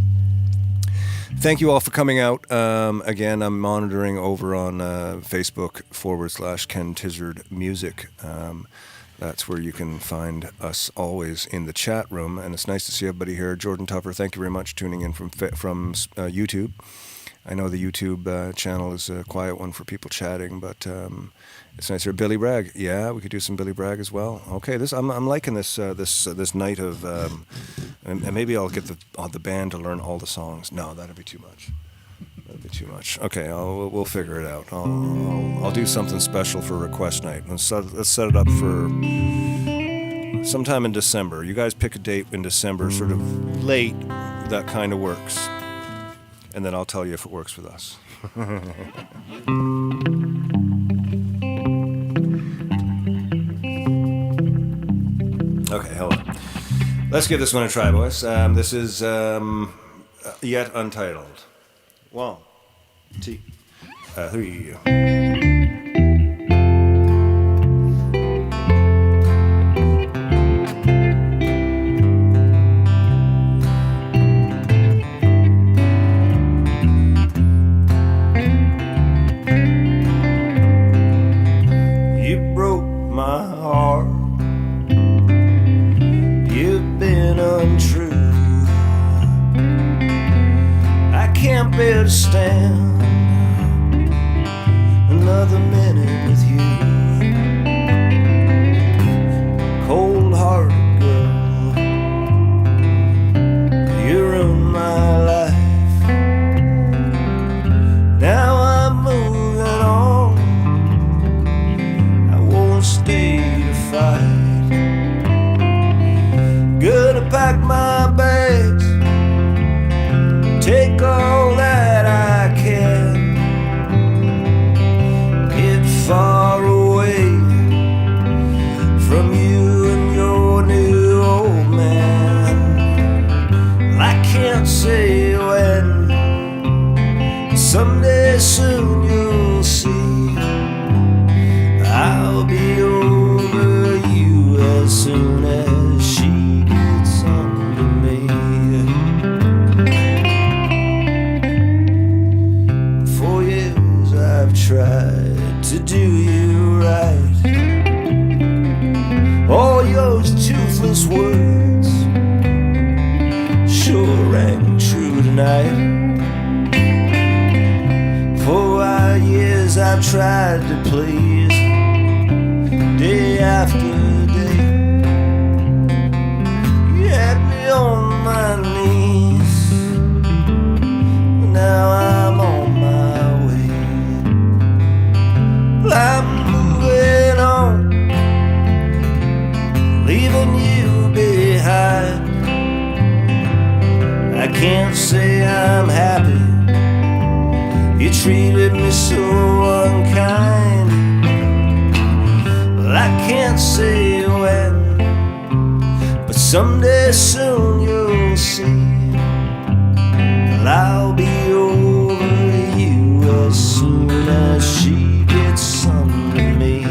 Thank you all for coming out. Again, I'm monitoring over on Facebook /Ken Tizzard Music. That's where you can find us always in the chat room, and it's nice to see everybody here. Jordan Tupper, thank you very much tuning in from YouTube. I know the YouTube channel is a quiet one for people chatting, but it's nice here. Billy Bragg, yeah, we could do some Billy Bragg as well. Okay, I'm liking this night of, and maybe I'll get the band to learn all the songs. No, that'd be too much. That'd be too much. Okay, we'll figure it out. I'll do something special for request night. Let's set it up for sometime in December. You guys pick a date in December, sort of late. That kind of works, and then I'll tell you if it works with us. Okay, hold on. Let's give this one a try, boys. This is Yet Untitled. 1, 2, 3. You broke my heart. You've been untrue. I can't bear to stand another minute with you. Cold-hearted girl, you ruined my life. Now I'm moving on. I won't stay to fight. Gonna pack my bags, take all that I can, get far away from you and your new old man. I can't say when, someday soon you'll see I'll be over you as soon as she gets under me. For years I've tried to do you right. All those toothless words sure rang true tonight. For years I've tried to please, day after day. You had me on my knees, now I'm on my way. I'm moving on. can't say when, but someday soon you'll see. Well, I'll be over you as soon as she gets under me.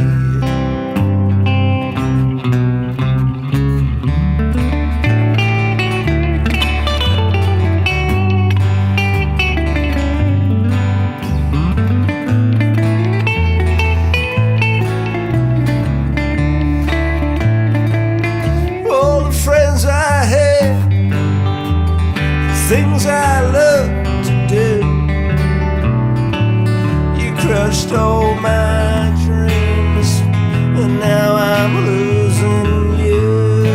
All the friends I had, things I love to do, you crushed all my dreams, and now I'm losing you.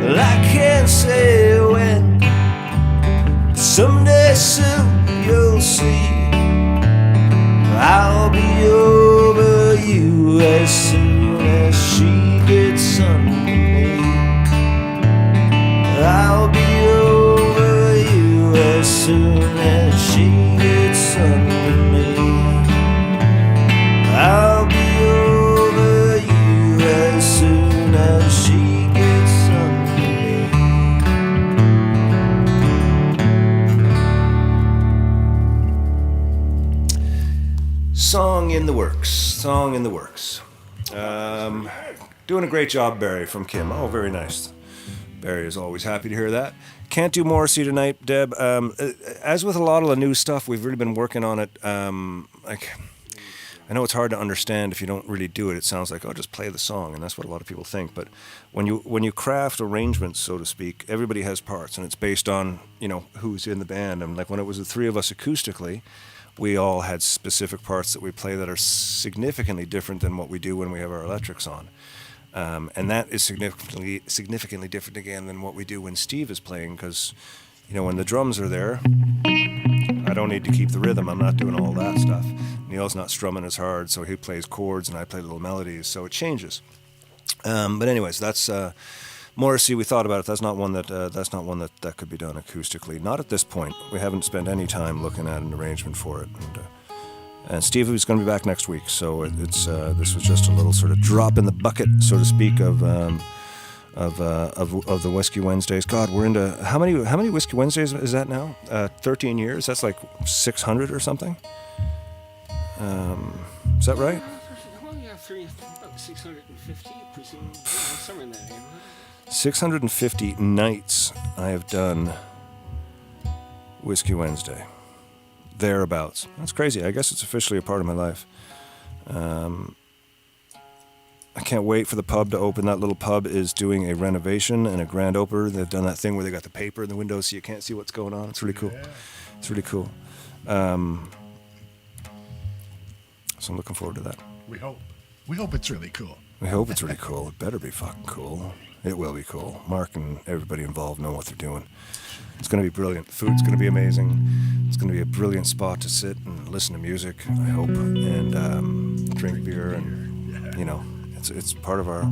Well, I can't say when, but someday soon you'll see. I'll be over you as soon as she gets under me. I'll be over you as soon as she gets under me. I'll be over you as soon as she gets under me. Song in the works. Song in the works. Doing a great job, Barry, from Kim. Oh, very nice. Barry is always happy to hear that. Can't do Morrissey tonight, Deb. As with a lot of the new stuff, we've really been working on it. I know it's hard to understand if you don't really do it. It sounds like, oh, just play the song, and that's what a lot of people think. But when you craft arrangements, so to speak, everybody has parts, and it's based on, you know, who's in the band. And like when it was the three of us acoustically, we all had specific parts that we play that are significantly different than what we do when we have our electrics on. And that is significantly different again than what we do when Steve is playing, because, you know, when the drums are there, I don't need to keep the rhythm. I'm not doing all that stuff. Neil's not strumming as hard, so he plays chords and I play little melodies, so it changes. But anyways, that's Morrissey. We thought about it. That's not one that could be done acoustically. Not at this point. We haven't spent any time looking at an arrangement for it. And Steve is going to be back next week, so it's this was just a little sort of drop in the bucket, so to speak, of the Whiskey Wednesdays. God, we're into how many Whiskey Wednesdays is that now? 13 years. That's like 600 or something. Is that right? Well, yeah, about 650, presumably, somewhere in that neighborhood. 650 nights I have done Whiskey Wednesday. Thereabouts. That's crazy. I guess it's officially a part of my life. I can't wait for the pub to open. That little pub is doing a renovation and a grand opener. They've done that thing where they got the paper in the windows so you can't see what's going on. It's really cool. It's really cool. So I'm looking forward to that. We hope. We hope it's really cool. We hope it's really cool. It better be fucking cool. It will be cool. Mark and everybody involved know what they're doing. It's going to be brilliant. The food's going to be amazing. It's going to be a brilliant spot to sit and listen to music, I hope, and drink beer, and you know, it's part of our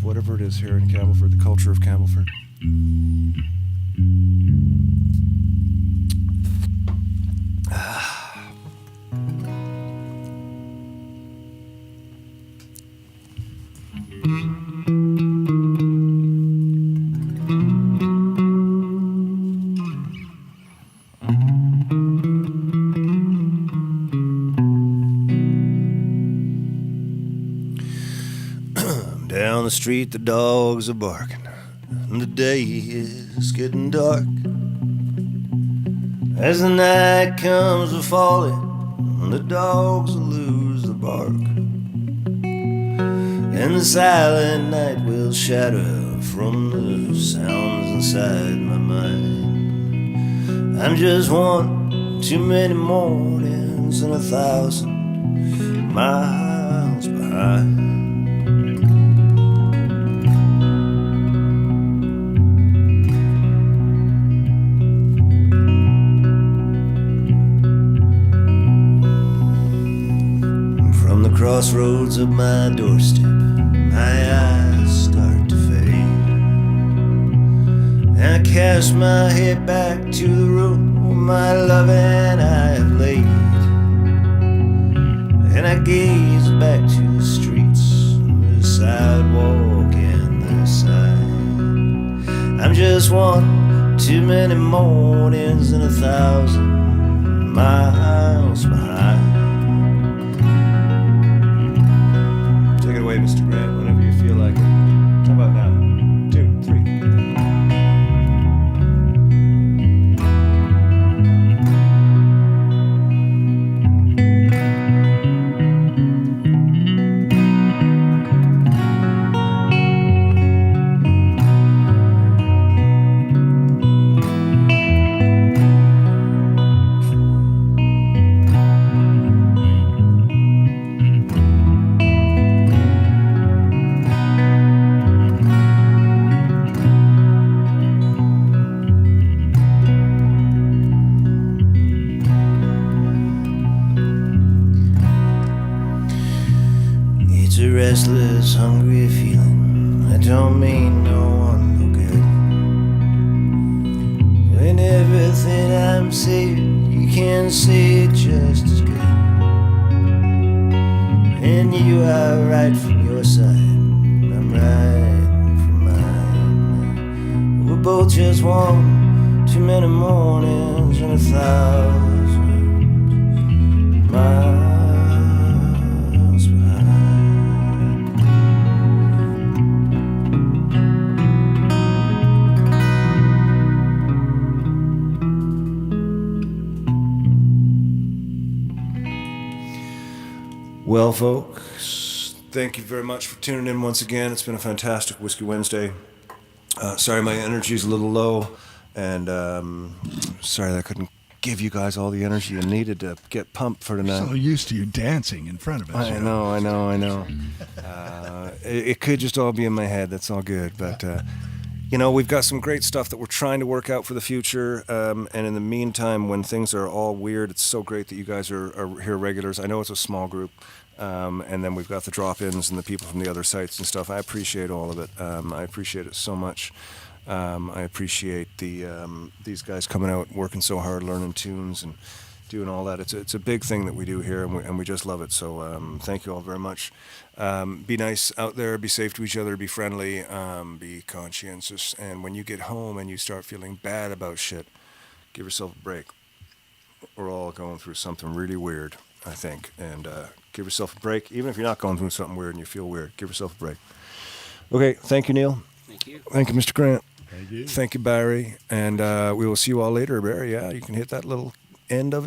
whatever it is here in Campbellford, the culture of Campbellford. Down the street the dogs are barking, and the day is getting dark. As the night comes a falling, the dogs will lose the bark, and the silent night will shatter from the sounds inside my mind. I'm just one too many mornings and 1,000 miles behind. Crossroads of my doorstep, my eyes start to fade, and I cast my head back to the room where my love and I have laid. and I gaze back to the streets, the sidewalk and the sign. I'm just one too many mornings and 1,000 miles behind. Take it away, Mr. Grant, whenever you feel like it. How about now? 2, 3. It's a restless, hungry feeling. I don't mean no one no good. When everything I'm saying, you can say it just as good. And you are right from your side, I'm right from mine. We're both just one too many mornings and 1,000 miles behind. Well, folks, thank you very much for tuning in once again. It's been a fantastic Whiskey Wednesday. Sorry my energy's a little low, and sorry that I couldn't give you guys all the energy you needed to get pumped for tonight. So used to you dancing in front of us. I know. It could just all be in my head. That's all good. But, you know, we've got some great stuff that we're trying to work out for the future. And in the meantime, when things are all weird, it's so great that you guys are here regulars. I know it's a small group. And then we've got the drop-ins and the people from the other sites and stuff. I appreciate all of it. I appreciate it so much. I appreciate these guys coming out, working so hard, learning tunes and doing all that. It's a big thing that we do here, and we just love it. So thank you all very much. Be nice out there. Be safe to each other. Be friendly. Be conscientious. And when you get home and you start feeling bad about shit, give yourself a break. We're all going through something really weird, I think. And give yourself a break. Even if you're not going through something weird and you feel weird, give yourself a break. Okay, thank you, Neil. Thank you. Thank you, Mr. Grant. Thank you. Thank you, Barry. And we will see you all later, Barry. Yeah, you can hit that little end of it.